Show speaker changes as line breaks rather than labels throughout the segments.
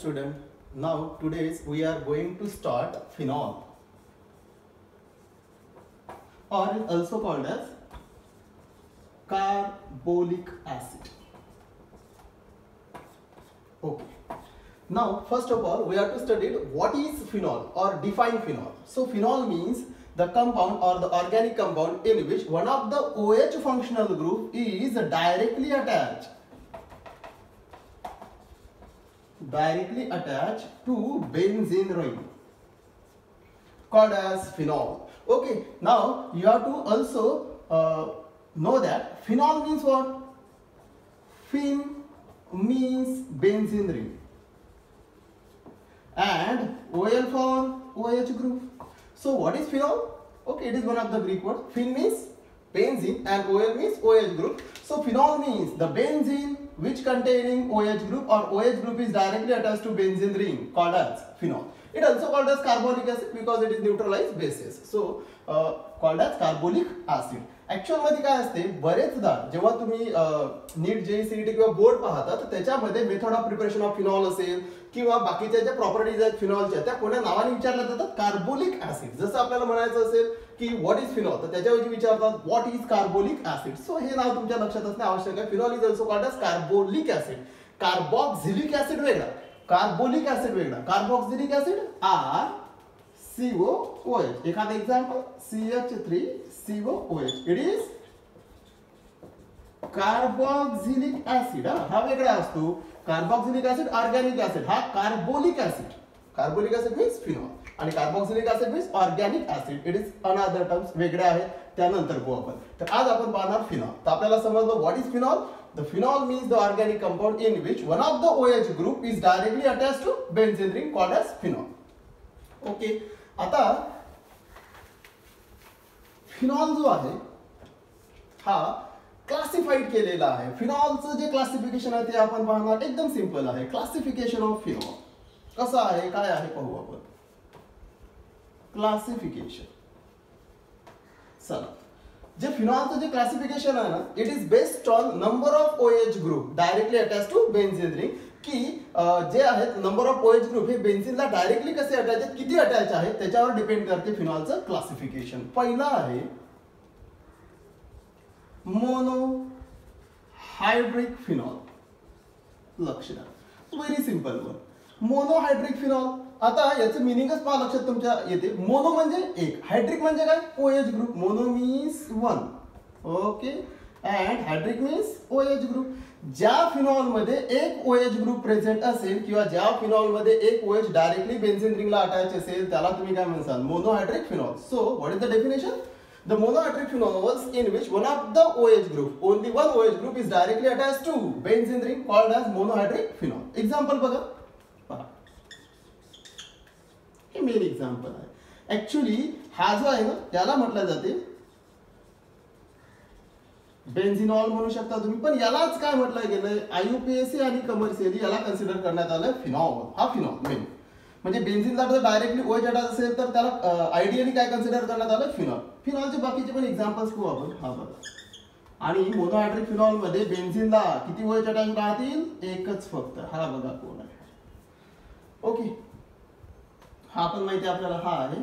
student. Now today's we are going to start phenol, or is also called as carbolic acid. Okay. Now first of all we have to study what is phenol or define phenol. So phenol means the compound or the organic compound in which one of the OH functional group is directly attached to benzene ring, called as phenol. Okay, now you have to also know that phenol means what? Phen means benzene ring and OL for OH group. So what is phenol? Okay, it is one of the Greek words. Phen means benzene and OL means OH group. So phenol means the benzene which containing OH group or OH group is directly attached to benzene ring, called as phenol. It also called as carbolic acid because it is neutralized bases. So called as carbolic acid. Actual मध्ये काय असते, बरेचदा जेव्हा तुम्ही नीट जेईसीईटी किंवा board पाहता तर त्याच्यामध्ये method of preparation of phenol असेल किंवा बाकीच्या ज्या प्रॉपर्टीज आहेत फिनॉलच्या त्या कोणत्या नावाने विचारल्या जातात, कार्बोलिक ऍसिड. जसं आपल्याला म्हणायचं असेल की व्हॉट इज फिनॉल तर त्याच्याऐवजी विचारतात what is carbolic acid. So हे नाव तुमच्या लक्षात असणे आवश्यक आहे. Phenol is also called as carbolic acid. Carboxylic acid वेगळा, कार्बोलिक ऍसिड वेगळा. Carboxylic acid are COOH. एखादा example CH3COOH. It is carboxylic acid. हा वेगळा असतो. कार्बॉक्झिलिक ऍसिड ऑर्गॅनिक ऍसिड, हा carbolic acid. Carbolic acid means phenol आणि carboxylic acid means organic acid. It is another terms वेगळे आहेत, त्यानंतर बघू आपण. तर आज आपण पाहणार फिनॉल. तर आपल्याला समजलं what is phenol. The phenol means the organic compound in which one of the OH group is directly attached to benzene ring, called as phenol. Okay. आता फिनॉल जो आहे हा क्लासिफाईड केलेला आहे. फिनॉलचं जे क्लासिफिकेशन आहे ते आपण पाहणार. एकदम सिंपल आहे. क्लासिफिकेशन ऑफ फिनॉल कसं आहे, काय आहे पाहू आपण. क्लासिफिकेशन. चला, जे फिनॉलचं जे क्लासिफिकेशन आहे ना, it is based on number of OH group directly attach to benzene ring. की जे आहेत नंबर ऑफ OH ग्रुप हे बेन्झीनला डायरेक्टली कसे अटॅच आहेत, किती अटॅच आहेत त्याच्यावर डिपेंड करते फिनॉलचं क्लासिफिकेशन. पहिला आहे मोनोहायड्रिक फिनॉल. लक्ष द्या, very simple one. Monohydric phenol. आता याचं मिनिंगच पहा लक्षात तुमच्या येते. मोनो म्हणजे एक, हायड्रिक म्हणजे काय, OH group. Mono means one. Okay. And hydric means OH group. ज्या फिनॉल मध्ये एक OH ग्रुप प्रेझेंट असेल किंवा ज्या फिनॉल मध्ये एक OH डायरेक्टली बेन्झीन रिंगला अटॅच असेल त्याला तुम्ही काय म्हणसाल, monohydric phenol. So what is the definition. The monohydric phenols in which one of the OH group, only one OH group is directly attached to benzene ring, called as monohydric phenol. Example बघा. हे main example आहे. Actually हा जो आहे ना त्याला म्हटलं जाते बेन्झिनॉल म्हणू शकता तुम्ही, पण यालाच काय म्हटलं गेलंय, IUPAC आणि कमर्शियली याला कन्सिडर करण्यात आलं फिनॉल. हा फिनॉल मेन म्हणजे बेन्झिनला जर डायरेक्टली OH अटॅच असेल तर त्याला आयडियली काय कन्सिडर करण्यात आलं, फिनॉल. फिनॉलचे बाकीचे पण एक्झाम्पल्स घेऊ आपण. हा बघा. आणि मोनोहायड्रिक फिनॉल मध्ये बेन्झिनला किती OH अटॅच राहतील, एकच फक्त. हा बघा कोण आहे. ओके. हा पण माहिती आपल्याला, हा आहे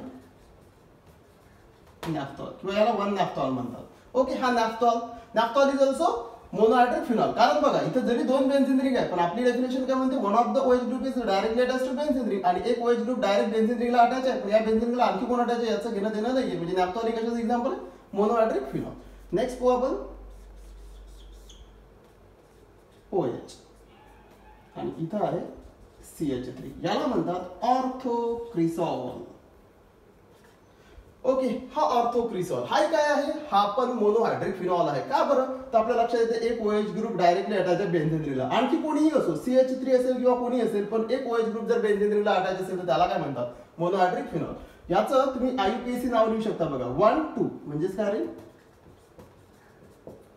नॅफ्थॉल किंवा याला 1 नॅफ्थॉल म्हणतात. ओके. हा naphthol. Naphthol is also monohydric phenol. कारण बघा इथं जरी दोन बेन्झीन रिंग आहे पण आपली डेफिनेशन काय म्हणते, one of the OH group is directly attach to benzene ring आणि एक OH ग्रुप डायरेक्ट बेन्झीन रिंगला अटॅच आहे, पण या बेन्झीन रिंगला आणखी कोण अटॅच आहे याचं घेणं देणं नाहीये. म्हणजे नॅफ्थॉल हे कशाचं एक्झाम्पल आहे, मोनोहायड्रिक फिनॉल. नेक्स्ट पाहू आपण OH आणि इथं आहे CH3. याला म्हणतात ऑर्थोक्रिसॉल. ओके. हा ऑर्थोक्रिसॉल हा काय आहे, हा पण मोनोहायड्रिक फिनॉल आहे. का बरं, तर आपल्या लक्षात येते एक OH ग्रुप डायरेक्टली अटॅच आहे बेन्झीन रिंगला. आणखी कोणीही असो, CH3 असेल किंवा कोणी असेल, पण एक OH ग्रुप जर बेन्झीन रिंगला अटॅच असेल तर त्याला काय म्हणतात, मोनोहायड्रिक फिनॉल. याचं तुम्ही IUPAC नाव लिहू शकता बघा. 1 2 म्हणजेच काय रे,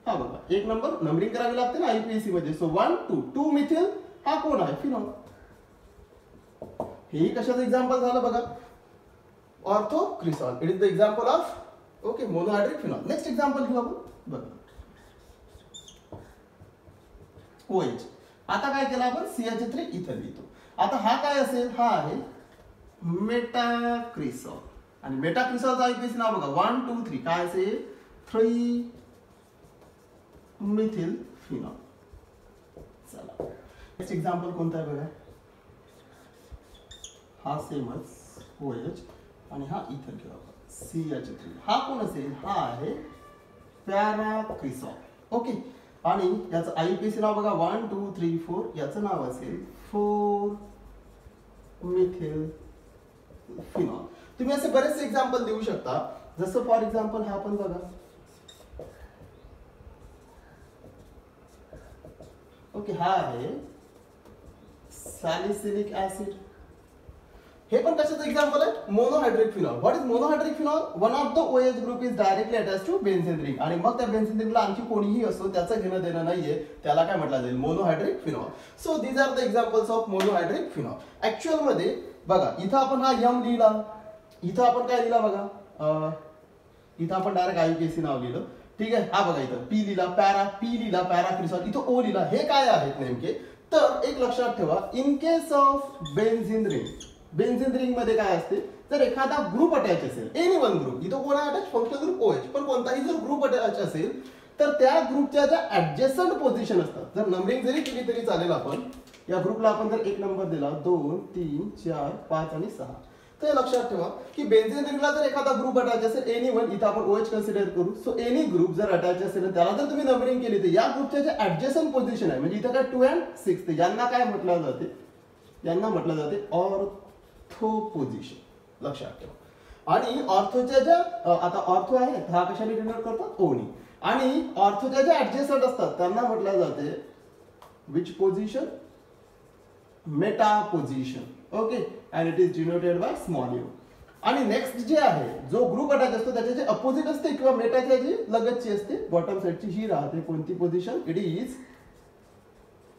हा बघा एक नंबर नंबरिंग करावी लागते ना IUPAC मध्ये. सो 1 2 2 मिथिल हा कोण आहे, फिनॉल. हेही कशाचं एक्झाम्पल झालं बघा, orthocresol. It is the example of okay monohydric phenol. Next example घेऊ आपण बघा. OH. आता काय केलं आपण, CH3 इथं लिहितो. आता हा काय असेल, हा आहे मेटाक्रिसॉल. आणि मेटाक्रिसॉलचं आयपीएसी नाव बघा 1 2 3 काय असेल 3 मिथिल फिनॉल. चला नेक्स्ट एक्झाम्पल कोणता आहे बघा. हा सेमच OH आणि हा इथर घेऊ CH3. हा कोण असेल, हा आहे पॅराक्रिसॉल. ओके. आणि याचं आयपीएसी नाव बघा 1 2 3 4. याचं नाव असेल 4 मिथिल फिनॉल. तुम्ही असे बरेचसे एक्झाम्पल देऊ शकता. जसं फॉर एक्झाम्पल हा पण बघा. ओके. हा आहे सॅलिसिलिक ऍसिड. हे पण कशाचं एक्झाम्पल आहे, monohydric phenol. What is monohydric phenol? One of the OH group is directly attach to benzene ring. आणि मग त्या बेन्झीन रिंगला आणखी कोणीही असो त्याचं घेणं देणं नाहीये, त्याला काय म्हटलं जाईल, monohydric phenol. So these are the examples of monohydric phenol. Actual मध्ये बघा इथं आपण हा M लिहिला, इथं आपण काय लिहिला बघा, इथं आपण डायरेक्ट आयपीएसी नाव लिहिलं. ठीक आहे. हा बघा इथं P लिहिला, P लिहिला, पॅराक्रिसॉल, इथं O लिहिला. हे काय आहेत नेमके, तर एक लक्षात ठेवा, in case of benzene ring, benzene ring मध्ये काय असते, जर एखादा ग्रुप अटॅच असेल, एनी वन ग्रुप, इथं कोणा अटॅच, फंक्शनल ग्रुप OH, पण कोणताही जर ग्रुप अटॅच असेल तर त्या ग्रुपच्या ज्या ऍडजस्टंट पोझिशन असतात, जर नंबरिंग जरी केली तरी चालेल, आपण या ग्रुपला आपण जर एक नंबर दिला 2 3 4 5 आणि 6, तर लक्षात ठेवा की बेन्झीन रिंगला जर एखादा ग्रुप अटॅच असेल, एनी वन, इथं आपण OH कन्सिडर करू. सो एनी ग्रुप जर अटॅच असेल त्याला जर तुम्ही नंबरिंग केली तर या ग्रुपच्या जे ऍडजस्टंट पोझिशन आहे, म्हणजे इथं काय 2 and 6, यांना काय म्हटलं जाते, यांना म्हटलं जाते ऑर्थो पोझिशन. लक्षात ठेवा. आणि ऑर्थोच्या ज्या आता ऑर्थो आहे हा कशाने डिनोट करतात, ओनी. आणि ऑर्थोच्या ज्या ऍडजस्टंट असतात त्यांना म्हटलं जाते which position, Meta position. Okay. And it is denoted by small u. आणि नेक्स्ट जे आहे, जो ग्रुप अटॅच असतो त्याचे जे अपोजिट असते किंवा मेटाच्या जी लगतची असते बॉटम साइडची, ही राहते कोणती position, it is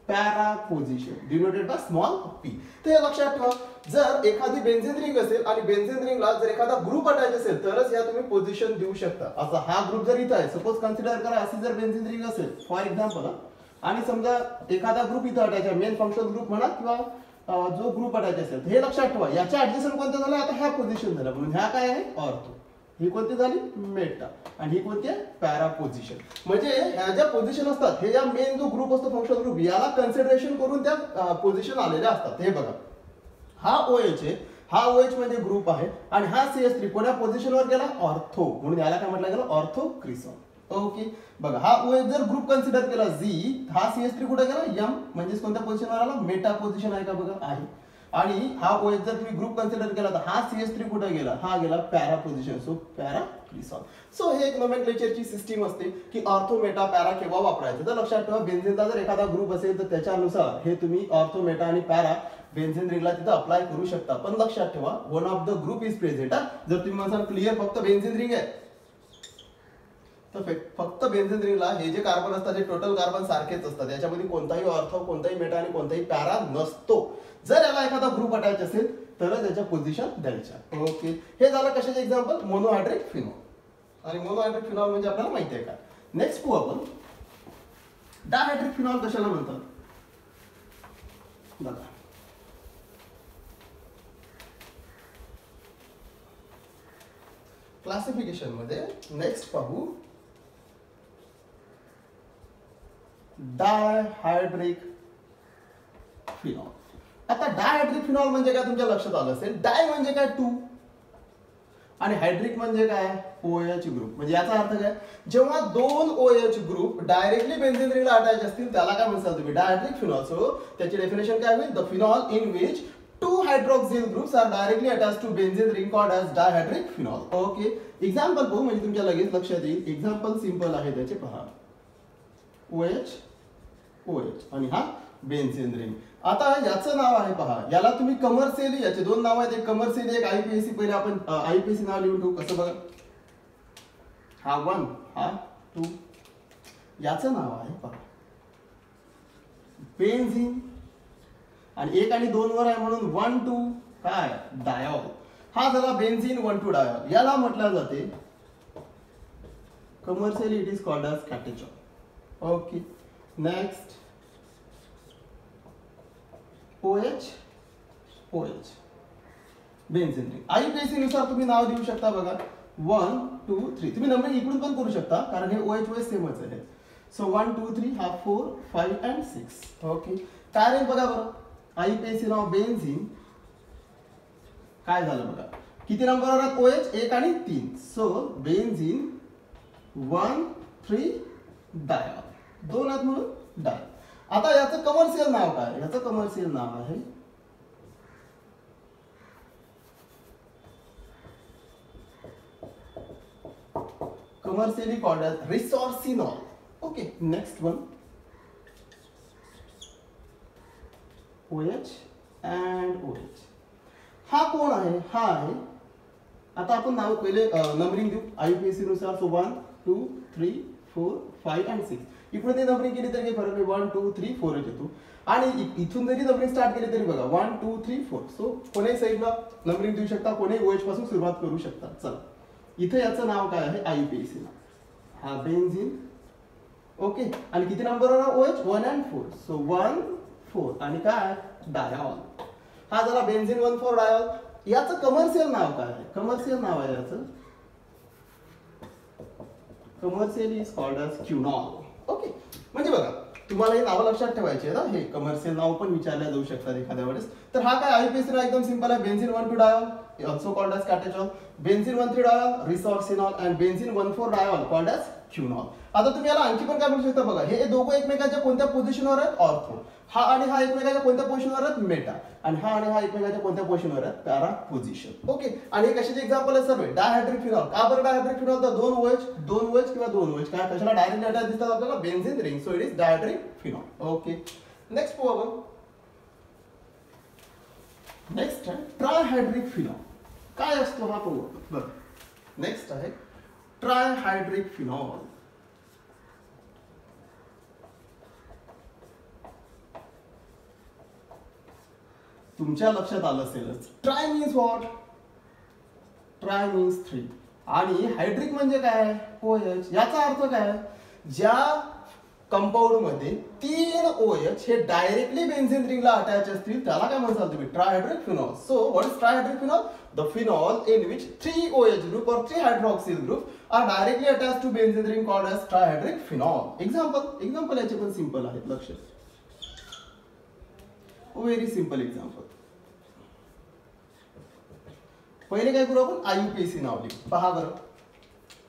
para position denoted by small p. ते लक्षात ठेवा. जर एखादी बेन्झीन रिंग असेल आणि बेन्झीन रिंगला जर एखादा ग्रुप अटॅच असेल तरच या तुम्ही पोझिशन देऊ शकता. असा हा ग्रुप जर इथं आहे, सपोज कन्सिडर करा अशी जर बेन्झीन रिंग असेल फॉर एक्झाम्पल, आणि समजा एखादा ग्रुप इथं अटॅच आहे, मेन फंक्शनल ग्रुप म्हणा किंवा जो ग्रुप अटॅच असेल, हे लक्षात ठेवा. याच्या ऍडजस्टंट कोणते झालं, आता ह्या पोझिशन झालं, म्हणून ह्या काय आहे ऑर्थो, ही कोणती झाली मेटा, आणि ही कोणती आहे पॅरा पोझिशन. म्हणजे ह्या ज्या पोझिशन असतात हे या मेन जो ग्रुप असतो फंक्शनल ग्रुप, याला कन्सिडरेशन करून त्या पोझिशन आलेल्या असतात. हे बघा हा OH आहे, हा OH म्हणजे ग्रुप आहे, आणि हा CH3 कोणत्या पोझिशनवर गेला, ऑर्थो, म्हणून याला काय म्हटलं गेलं, ऑर्थोक्रिसॉल. ओके. बघा हा OH जर ग्रुप कन्सिडर केला Z, हा CH3 कुठे गेला M, म्हणजे कोणत्या पोझिशनवर आला, मेटा पोझिशन आहे का बघा, आहे. आणि हा OH जर तुम्ही ग्रुप कन्सिडर केला तर हा CH3 कुठे गेला, हा गेला पॅरा पोझिशन, सो पॅराक्रिसॉल. सो हे एक नोमेनक्लेचरची सिस्टीम असते की ऑर्थो मेटा पॅरा केव्हा वापरायचं. तर लक्षात ठेवा, बेन्झीनचा जर एखादा ग्रुप असेल तर त्याच्यानुसार हे तुम्ही ऑर्थो मेटा आणि पॅरा बेन्झीन रिंगला तिथं अप्लाय करू शकता. पण लक्षात ठेवा one of the group is present. जर तुम्ही म्हणसाल क्लिअर फक्त बेन्झीन रिंग आहे, तर फक्त बेन्झीन रिंगला हे जे कार्बन असतात हे टोटल कार्बन सारखेच असतात, याच्यामध्ये कोणताही ऑर्थो, कोणताही मेटा आणि कोणताही पॅरा नसतो. जर याला एखादा ग्रुप अटॅच असेल तरच याच्या पोझिशन द्यायच्या. ओके. हे झालं कशाचे एक्झाम्पल, मोनोहायड्रिक फिनॉल. आणि मोनोहायड्रिक फिनॉल म्हणजे आपल्याला माहिती आहे का. नेक्स्ट पाहू आपण डायहायड्रिक फिनॉल कशाला म्हणतात. बघा क्लासिफिकेशन मध्ये नेक्स्ट पाहू डायहायड्रिक फिनॉल. आता डायहायड्रिक फिनॉल म्हणजे काय तुमच्या लक्षात आलं असेल, डाय म्हणजे काय 2 आणि हायड्रिक म्हणजे काय OH ग्रुप. म्हणजे याचा अर्थ काय, जेव्हा 2 OH ग्रुप डायरेक्टली बेन्झीन रिंगला अटॅच असतील त्याला काय म्हणतात तुम्ही, डायहायड्रिक फिनॉल. सो त्याची डेफिनेशन काय होईल, the phenol in which 2 hydroxyl groups are directly attached to benzene ring called as dihydric phenol. Okay. Example पाहू म्हणजे तुमच्या लगेच लक्षात येईल. एक्झाम्पल सिंपल आहे त्याचे, पहा OH आणि हा बेन्झीन रिंग. आता याचं नाव आहे पहा, याला तुम्ही कमर्शियली, याचे दोन नाव आहेत, एक कमर्शियली एक आयपीएसी. पहिले आपण आयपीएसी नाव लिहून ठेवू. कसं बघा, हा 1 हा 2, याचं नाव आहे पहा बेन्झीन, आणि 1 आणि 2 वर आहे म्हणून 1 2 काय डायॉल. हा झाला बेन्झीन 1 2 डायॉल. याला म्हटलं जाते commercially it is called as catechol. Okay. Next OH OH benzene ring. IUPAC नुसार तुम्ही नाव देऊ शकता बघा 1 2 3. तुम्ही नंबर इकडून पण करू शकता कारण हे OH OH सेमच आहे. सो 1 2 3 हा 4 5 and 6. ओके काय राहील बघा बरं. IUPAC नाव बेन्झीन काय झालं बघा. किती नंबरवर आहेत OH 1 आणि 3. So benzene 1 3 dial. 2 आहेत म्हणून डायल. आता याचं कमर्शियल नाव काय. याचं कमर्शियल नाव आहे commercially called as resorcinol. Okay, next one OH and OH. हा कोण आहे. हा आहे आता आपण नाव पहिले नंबरिंग देऊ IUPAC नुसार. So 1 2 3 4 5 and 6. इकडे ते नंबरिंग केली तरी काही फरक नाही. 1 2 3 4 येतो आणि इथून जरी नंबरिंग स्टार्ट केली तरी बघा 1 2 3 4. सो कोणीही साईडला नंबरिंग देऊ शकता. कोणीही OH पासून सुरुवात करू शकता. चला इथे याचं नाव काय आहे IUPAC. हा बेन्झीन. ओके आणि किती नंबरवर OH 1 and 4. सो 1 4 आणि काय डायॉल. हा झाला बेन्झीन 1 4 डायॉल. याचं कमर्शियल नाव काय आहे. कमर्शियल नाव आहे याचं commercially is called as quinol. Okay म्हणजे बघा तुम्हाला हे नाव लक्षात ठेवायचे ना. हे कमर्शियल नाव पण विचारल्या जाऊ शकतात एखाद्या वेळेस. तर हा काय IUPAC ला एकदम सिंपल आहे. Benzene 1 2 diol also called as catechol. Benzene 1 3 diol resorcinol and benzene 1 4 diol called as quinol. आता तुम्ही याला आणखी पण काय म्हणू शकता बघा. हे दोघं एकमेकांच्या कोणत्या पोझिशनवर आहेत ऑर्थो. हा आणि हा एकमेकांच्या कोणत्या पोझिशनवर आहेत मेटा आणि हा एकमेकांच्या कोणत्या पोझिशनवर आहेत पॅरा पोझिशन. ओके आणि हे कशाचे एक्झाम्पल आहे सर्व डायहायड्रिक फिनॉल. का बरं डायहायड्रिक फिनॉल. तर 2 OH किंवा 2 OH काय कशाला डायरेक्टली अटॅच दिसतात आपल्याला benzene ring. So it is dihydric phenol. Okay next पाहू आपण. नेक्स्ट आहे ट्रायहायड्रिक फिनॉल. काय असतो हा पाहू बरं. नेक्स्ट आहे ट्रायहायड्रिक फिनॉल. तुमच्या लक्षात आलं असेलच. Try means what. Try means 3 आणि हायड्रिक म्हणजे काय OH. याचा अर्थ काय ज्या कंपाऊंड मध्ये 3 OH हे डायरेक्टली बेन्झीन रिंगला अटॅच असतील त्याला काय म्हणतात तुम्ही trihydric phenol. So what is trihydric phenol. The phenol in which 3 OH group or 3 hydroxyl group are directly attached to benzene ring called as trihydric phenol. Example याचे पण simple आहेत. लक्ष व्हेरी सिंपल एक्झाम्पल. पहिले काय करू आपण IUPAC नाव लिहू. पहा बरं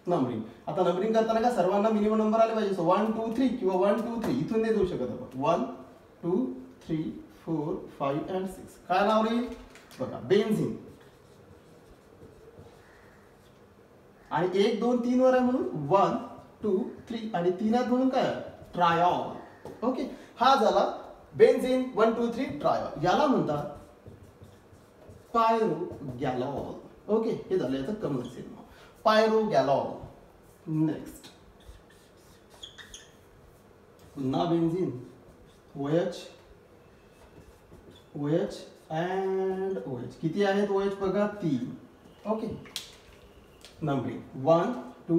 नंबरिंग. आता नंबरिंग करताना का सर्वांना मिनिमम नंबर आले पाहिजे. सो 1 2 3 किंवा 1 2 3 इथून नाही देऊ शकत आपण. 1 2 3 4 5 and 6. काय नाव राहील बघा बेन्झीन आणि 1 2 3 वर आहे म्हणून 1 2 3 आणि 3 आहेत म्हणून काय ट्रायॉल. ओके हा झाला बेन्झीन 1 2 3 ट्रायॉल. याला म्हणतात पायरोगॅलॉल. ओके हे झालं याचं कमर्शियल नाव पायरोगॅलॉल. नेक्स्ट पुन्हा benzene OH OH and OH. किती आहेत OH बघा 3. ओके नंबरिंग 1 2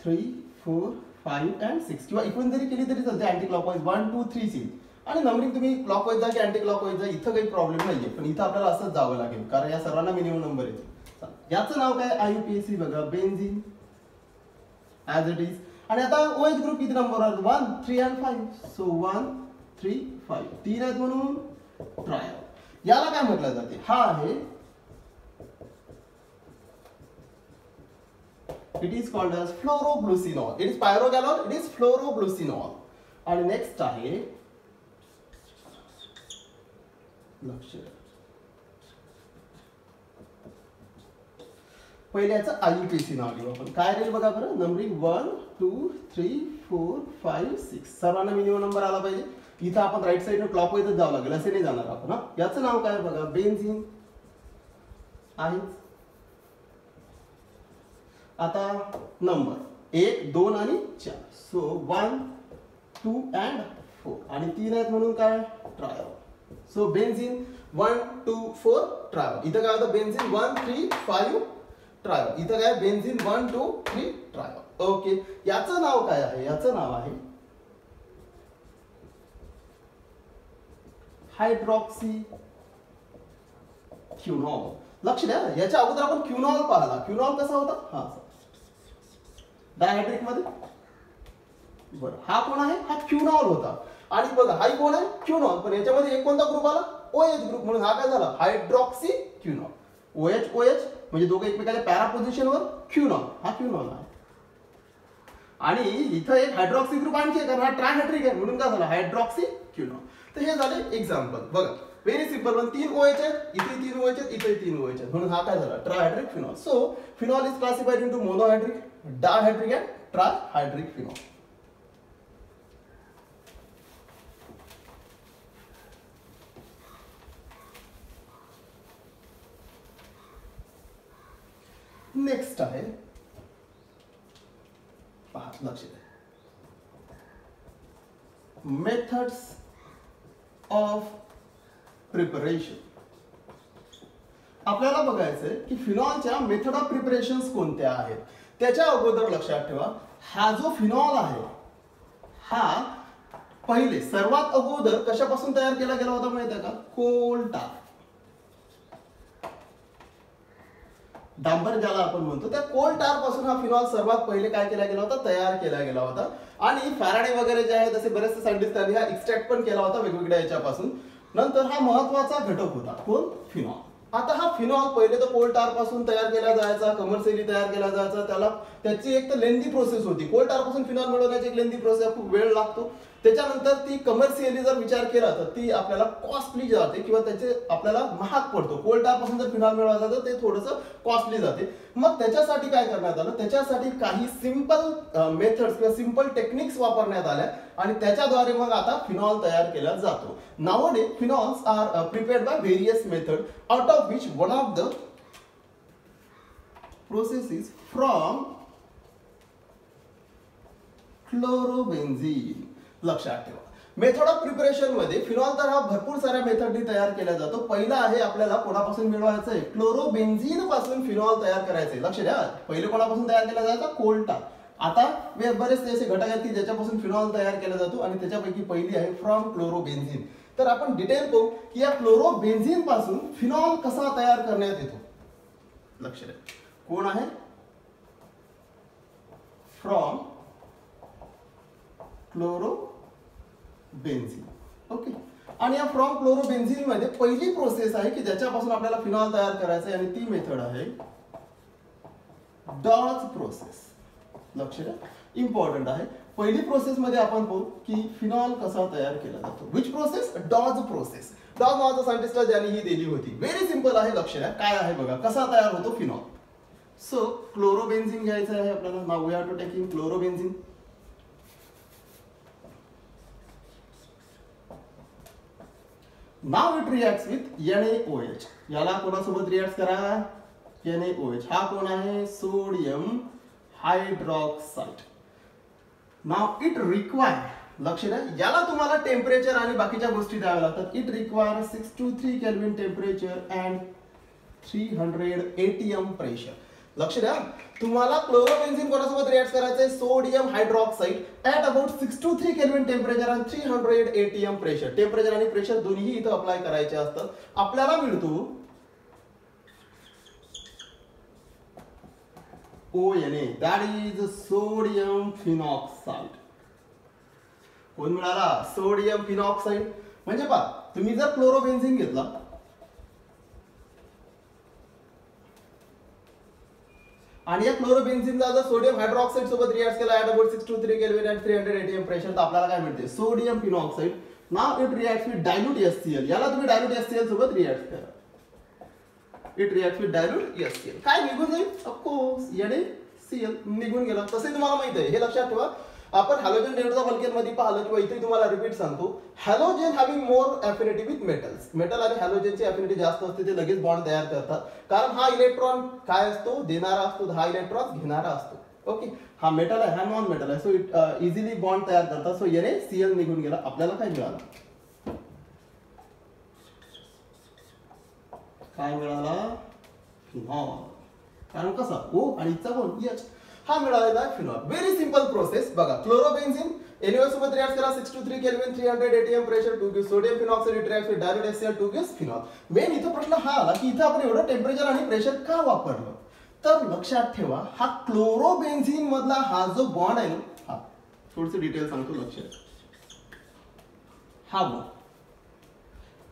3 4 5 and 6 किंवा इकडून जरी केली तरी चालते अँटी क्लॉकवाईज 1 2 3 6. आणि नंबरिंग तुम्ही क्लॉकवाईज जा की अँटी क्लॉकवाईज जा इथं काही प्रॉब्लेम नाहीये. पण इथं आपल्याला असंच जावं लागेल कारण या सर्वांना मिनिमम नंबर येतो. याचं नाव काय IUPAC बघा बेन्झीन ॲज इट इज. आणि आता OH ग्रुप किती नंबर आहेत 1 3 and 5. सो 1 3 5 3 आहेत म्हणून ट्रायॉल. याला काय म्हटलं जाते. हा आहे it is called as fluoroglucinol. It is pyrogallol. It is fluoroglucinol. आणि नेक्स्ट आहे लक्ष पहिले याचं IUPAC नाव लिहू आपण. काय राहील बघा बरं नंबरिंग 1 2 3 4 5 6. सर्वांना मिनिमम नंबर आला पाहिजे. इथं आपण राईट साइडने क्लॉकवाईजच जावं लागेल असे नाही जाणार आपण. याचं नाव काय बघा बेन्झीन आहे. आता नंबर 1 2 आणि 4. सो 1 2 and 4 आणि 3 आहेत म्हणून काय ट्रायॉल. So benzene 1 2 4 ट्रायॉल. इथं काय होतं बेन्झीन 1 3 5 ट्रायॉल. इथं काय बेन्झीन 1 2 3 ट्रायॉल. ओके याचं नाव काय आहे. याचं नाव आहे हायड्रॉक्सी क्युनॉल. लक्ष द्या, याच्या अगोदर आपण क्युनॉल पाहिला. क्युनॉल कसा होता? हा डायहायड्रिक मध्ये. बरं, हा कोण आहे? हा क्युनॉल होता. आणि बघा हा कोण आहे? क्युनॉल. पण याच्यामध्ये एक कोणता ग्रुप आला? OH group. म्हणून हा काय झाला? हायड्रॉक्सी क्युनॉल. OH OH म्हणजे दोघे एकमेकाच्या पॅरा पोझिशनवर. क्युनॉल, हा क्युनॉल आहे. आणि इथं एक हायड्रॉक्सी ग्रुप आणखी आहे, कारण हा ट्रायहायड्रिक आहे म्हणून काय झाला? हायड्रॉक्सी क्युनॉल. तर हे झाले एक्झाम्पल. बघा व्हेरी सिंपल. पण 3 OH आहेत, इथे 3 OH आहेत, इथे 3 OH आहेत, म्हणून हा काय झाला? Trihydric phenol. So phenol is classified into monohydric, dihydric and trihydric phenol. Next आहे, पहा लक्ष द्या, मेथड्स ऑफ प्रिपरेशन. आपल्याला बघायचंय की फिनॉलच्या मेथड ऑफ प्रिपरेशन्स कोणत्या आहेत. त्याच्या अगोदर लक्षात ठेवा, हा जो फिनॉल आहे हा पहिले सर्वात अगोदर कशापासून तयार केला गेला होता माहिती आहे का? Coal tar. डांबर ज्याला आपण म्हणतो, त्या कोल टार पासून हा फिनॉल सर्वात पहिले काय केला गेला होता? तयार केला गेला होता. आणि फॅराडे वगैरे जे आहेत असे बरेचसे सायंटिस्ट त्यांनी हा एक्सट्रॅक्ट पण केला होता वेगवेगळ्या याच्यापासून. नंतर हा महत्वाचा घटक होता कोण? फिनॉल. आता हा फिनॉल पहिले तर कोल टार पासून तयार केला जायचा, कमर्शियली तयार केला जायचा. त्याला त्याची एक तर लेंदी प्रोसेस होती. कोल टार पासून फिनॉल मिळवण्याची एक लेंदी प्रोसेस, खूप वेळ लागतो. त्याच्यानंतर ती कमर्शियली जर विचार केला तर ती आपल्याला कॉस्टली जाते किंवा त्याचे आपल्याला महाग पडतो. कोल टार पासून जर फिनॉल मिळवायचं तर ते थोडंसं कॉस्टली जाते. मग त्याच्यासाठी काय करण्यात आलं? त्याच्यासाठी काही सिंपल मेथड्स किंवा सिंपल टेक्निक्स वापरण्यात आल्या आणि त्याच्याद्वारे मग आता फिनॉल तयार केला जातो. Nowadays phenols are prepared by various method, out of which one of the process is from chlorobenzene. लक्षात ठेवा, मेथड ऑफ प्रिपरेशन मध्ये फिनॉल तर हा भरपूर साऱ्या मेथडनी तयार केला जातो. पहिला आहे आपल्याला कोणापासून मिळवायचं आहे? क्लोरोबेन्झीन पासून फिनॉल तयार करायचं आहे. लक्ष द्या, पहिले कोणापासून तयार केला जायचा? कोल टार. आता बरेचसे असे घटक आहेत की ज्याच्यापासून फिनॉल तयार केला जातो आणि त्याच्यापैकी पहिली आहे फ्रॉम क्लोरोबेन्झीन. तर आपण डिटेल पाहू की या क्लोरोबेन्झीन पासून फिनॉल कसा तयार करण्यात येतो. लक्ष द्या, कोण आहे? फ्रॉम क्लोरोबेन्झीन. ओके. आणि या फ्रॉम क्लोरोबेन्झीन मध्ये पहिली प्रोसेस आहे की ज्याच्यापासून आपल्याला फिनॉल तयार करायचं आहे आणि ती मेथड आहे डॉज प्रोसेस. लक्ष द्या, इम्पॉर्टंट आहे. पहिली प्रोसेस मध्ये आपण पाहू की फिनॉल कसा तयार केला जातो. Which process? Dow's process. Dow's नावाचा सायंटिस्ट ज्यांनी ही दिली होती. व्हेरी सिंपल आहे. लक्ष द्या, काय आहे बघा, कसा तयार होतो फिनॉल. सो क्लोरोबेन्झीन घ्यायचं आहे आपल्याला. Now we are to taking chlorobenzene. Now it reacts with NaOH. याला कोणासोबत रिॲक्ट करा? NaOH. हा कोण आहे? Sodium hydroxide. Now it require, लक्ष द्या, याला तुम्हाला टेम्परेचर आणि बाकीच्या गोष्टी द्याव्या लागतात. It require 623 kelvin temperature and 300 ATM pressure. लक्ष द्या, तुम्हाला क्लोरोबेन्झीन कोणासोबत रिॲक्ट करायचंय? Sodium hydroxide at about 623 kelvin temperature आणि 300 ATM प्रेशर. टेम्परेचर आणि प्रेशर दोन्ही इथं अप्लाय करायचे असतात. आपल्याला मिळतो ONA, that is sodium phenoxide. कोण मिळाला? Sodium phenoxide. म्हणजे पहा, तुम्ही जर क्लोरोबेन्झीन घेतला आणि या क्लोरोबेन्झीनला जर सोडियम हायड्रॉक्साइड सोबत रिॲक्ट केला at about 623 kelvin and 300 ATM pressure, तर आपल्याला काय मिळते? Sodium phenoxide. Now it reacts with dilute HCl. याला तुम्ही डायल्यूट HCl सोबत रिॲक्ट करा. It reacts with dilute HCl. काय निघून जाईल? ऑफकोर्स NaCl निघून गेला. तसे तुम्हाला माहित आहे, हे लक्षात ठेवा. आपण हॅलोजन डेल्टा अल्केन मध्ये पाहिलं किंवा इथे तुम्हाला रिपीट सांगतो, halogen having more affinity with metals. Metal आणि हॅलोजनची अफिनिटी जास्त असते, ते लगेच बॉन्ड तयार करतात. कारण हा इलेक्ट्रॉन काय असतो? देणारा असतो. हा इलेक्ट्रॉन घेणारा असतो. ओके. हा मेटल आहे, हा नॉन मेटल आहे. सो इट इझिली बॉन्ड तयार करतात. सो NaCl निघून गेला. आपल्याला काय मिळालं? काय मिळाला? फिनॉल. कारण कसा? O आणि इथचा कोण? H. हा मिळालेला आहे फिनॉल. Very simple process. बघा, क्लोरोबेन्झीन NaOH सोबत रिएक्ट करा 623 kelvin 300 atm pressure to give sodium phenoxide it reacts with dilute HCl to give phenol. Main इथं प्रश्न हा आला की इथं आपण एवढं टेम्परेचर आणि प्रेशर का वापरलं. तर लक्षात ठेवा हा क्लोरोबेन्झीन मधला हा जो बॉन्ड आहे ना, हा थोडंसं डिटेल सांगतो लक्षात. हा बॉन्ड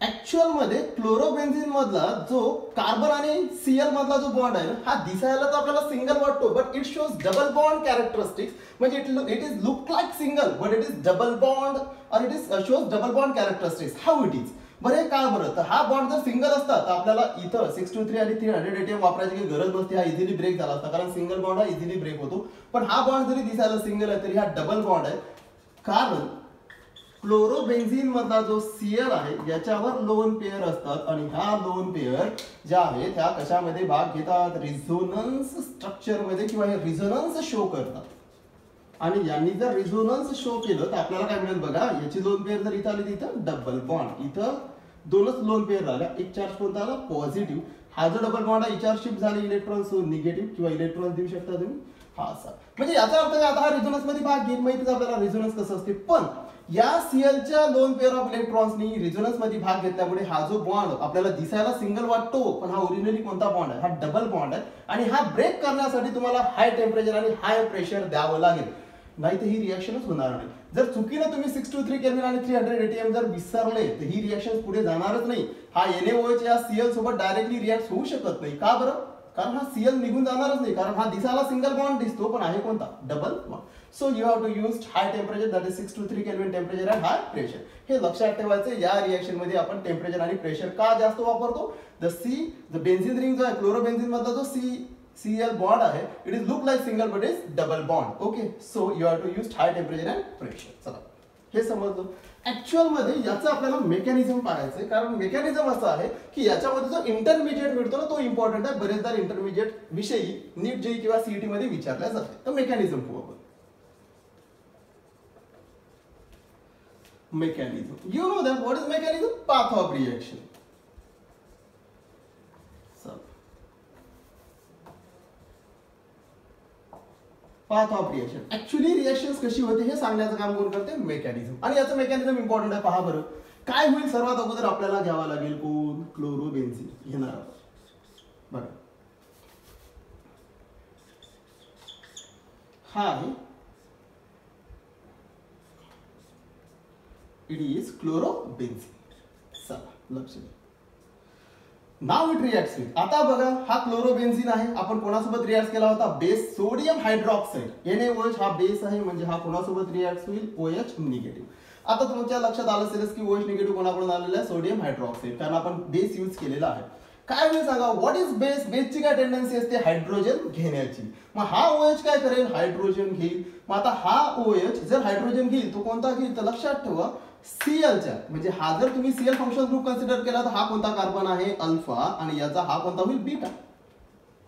ऍक्च्युअल मध्ये क्लोरोबेन्झीन मधला जो कार्बन आणि Cl मधला जो बॉन्ड आहे हा दिसायला तर आपल्याला सिंगल वाटतो, but it shows double bond characteristics. म्हणजे it is look like single but it is double bond और it is shows double bond characteristics. How it is. बरं काय बरं, तर हा बॉन्ड जर सिंगल असता तर आपल्याला इथं 623 आणि 300 atm वापरायची काही गरज नसते, हा इझिली ब्रेक झाला असता, कारण सिंगल बॉन्ड हा इझिली ब्रेक होतो. पण हा बॉन्ड जरी दिसायला सिंगल आहे तरी हा डबल बॉन्ड आहे, कारण क्लोरोबेन्झीन मधला जो Cl आहे याच्यावर लोन पेअर असतात आणि ह्या लोन पेअर ज्या आहेत ह्या कशामध्ये भाग घेतात, रिझोनन्स स्ट्रक्चर मध्ये किंवा हे रिझोनन्स शो करतात. आणि यांनी जर रिझोनन्स शो केलं तर आपल्याला काय मिळेल बघा, याची लोन पेअर जर इथं आली तर इथं डबल बॉन्ड, इथं दोनच लोन पेअर झाल्या. एक चार्ज कोणता आला पॉझिटिव्ह, हा जो डबल बॉन्ड आहे चार्ज शिफ्ट झाले इलेक्ट्रॉन सो निगेटिव्ह किंवा इलेक्ट्रॉन देऊ शकता तुम्ही हा असा. म्हणजे याचा अर्थ काय, आता हा रिझोनन्स मध्ये भाग घेईल, माहितीच आपल्याला रिझोनन्स कसं असते. पण या Clच्या लोन पेअर ऑफ इलेक्ट्रॉन्सनी रिझोनन्स मध्ये भाग घेतल्यामुळे हा जो बॉन्ड आपल्याला दिसायला सिंगल वाटतो, पण हा ओरिजिनली कोणता बॉन्ड आहे, हा डबल बॉन्ड आहे. आणि हा ब्रेक करण्यासाठी तुम्हाला हाय टेम्परेचर आणि हाय प्रेशर द्यावं लागेल, नाही तर ही रिएक्शनच होणार नाही. जर चुकीनं तुम्ही 623 केल्विन आणि 300 atm जर विसरले तर ही रिएक्शन पुढे जाणारच नाही. हा NaOH या Cl सोबत डायरेक्टली रिएक्ट होऊ शकत नाही. का बरं, कारण हा Cl निघून जाणारच नाही, कारण हा दिसायला सिंगल बॉन्ड दिसतो पण आहे कोणता double bond. So you have to use high temperature, that is 623 kelvin temperature and high pressure. हे लक्षात ठेवायचं. या रिएक्शन मध्ये आपण टेम्परेचर आणि प्रेशर का जास्त वापरतो. द बेन्झीन रिंग जो आहे क्लोरोबेन्झीन मधला जो Cl बॉन्ड आहे it is look like single but is double bond. Okay, so you have to use high temperature and pressure. चला हे समजलं. ऍक्च्युअल मध्ये याचं आपल्याला मेकॅनिझम पाहायचंय, कारण मेकॅनिझम असं आहे की याच्यामध्ये जो इंटरमिजिएट मिळतो ना तो इम्पॉर्टंट आहे. बरेचदा इंटरमिजिएट विषयी नीट जेई किंवा सीईटी मध्ये विचारल्या जाते. तर मेकॅनिझम पाहू आपण. mechanism. You know that what is mechanism? Path of reaction. So, path of reaction. Actually reactions कशी होते हे सांगण्याचं काम कोण करते, मेकॅनिझम. आणि याचं मेकॅनिझम इम्पॉर्टंट आहे. पहा बरं काय होईल. सर्वात अगोदर आपल्याला घ्यावा लागेल कोण, क्लोरोबेन्झीन घेणार आहोत. बघा हा आहे, it is chlorobenzene. चला लक्ष द्या. Now it reacts with. आता बघा हा क्लोरोबेन्झीन आहे, आपण कोणासोबत रिएक्ट केला होता, बेस सोडियम हायड्रॉक्साईड. NaOH हा बेस आहे, म्हणजे हा कोणासोबत रिएक्ट होईल, OH निगेटिव्ह. आता तुमच्या लक्षात आलं असेलच की OH निगेटिव्ह कोणाकडून आलेला आहे, सोडियम हायड्रॉक्साईड, कारण आपण बेस यूज केलेला आहे. काय होईल सांगा, व्हॉट इज बेस. बेसची काय टेंडन्सी असते, हायड्रोजन घेण्याची. मग हा OH काय करेल, हायड्रोजन घेईल. मग आता हा OH जर हायड्रोजन घेईल तो कोणता घेईल, तर लक्षात ठेवा Clच्या, म्हणजे हा जर तुम्ही Cl फंक्शनल ग्रुप कन्सिडर केला तर हा कोणता कार्बन आहे, अल्फा, आणि याचा हा कोणता होईल, बीटा.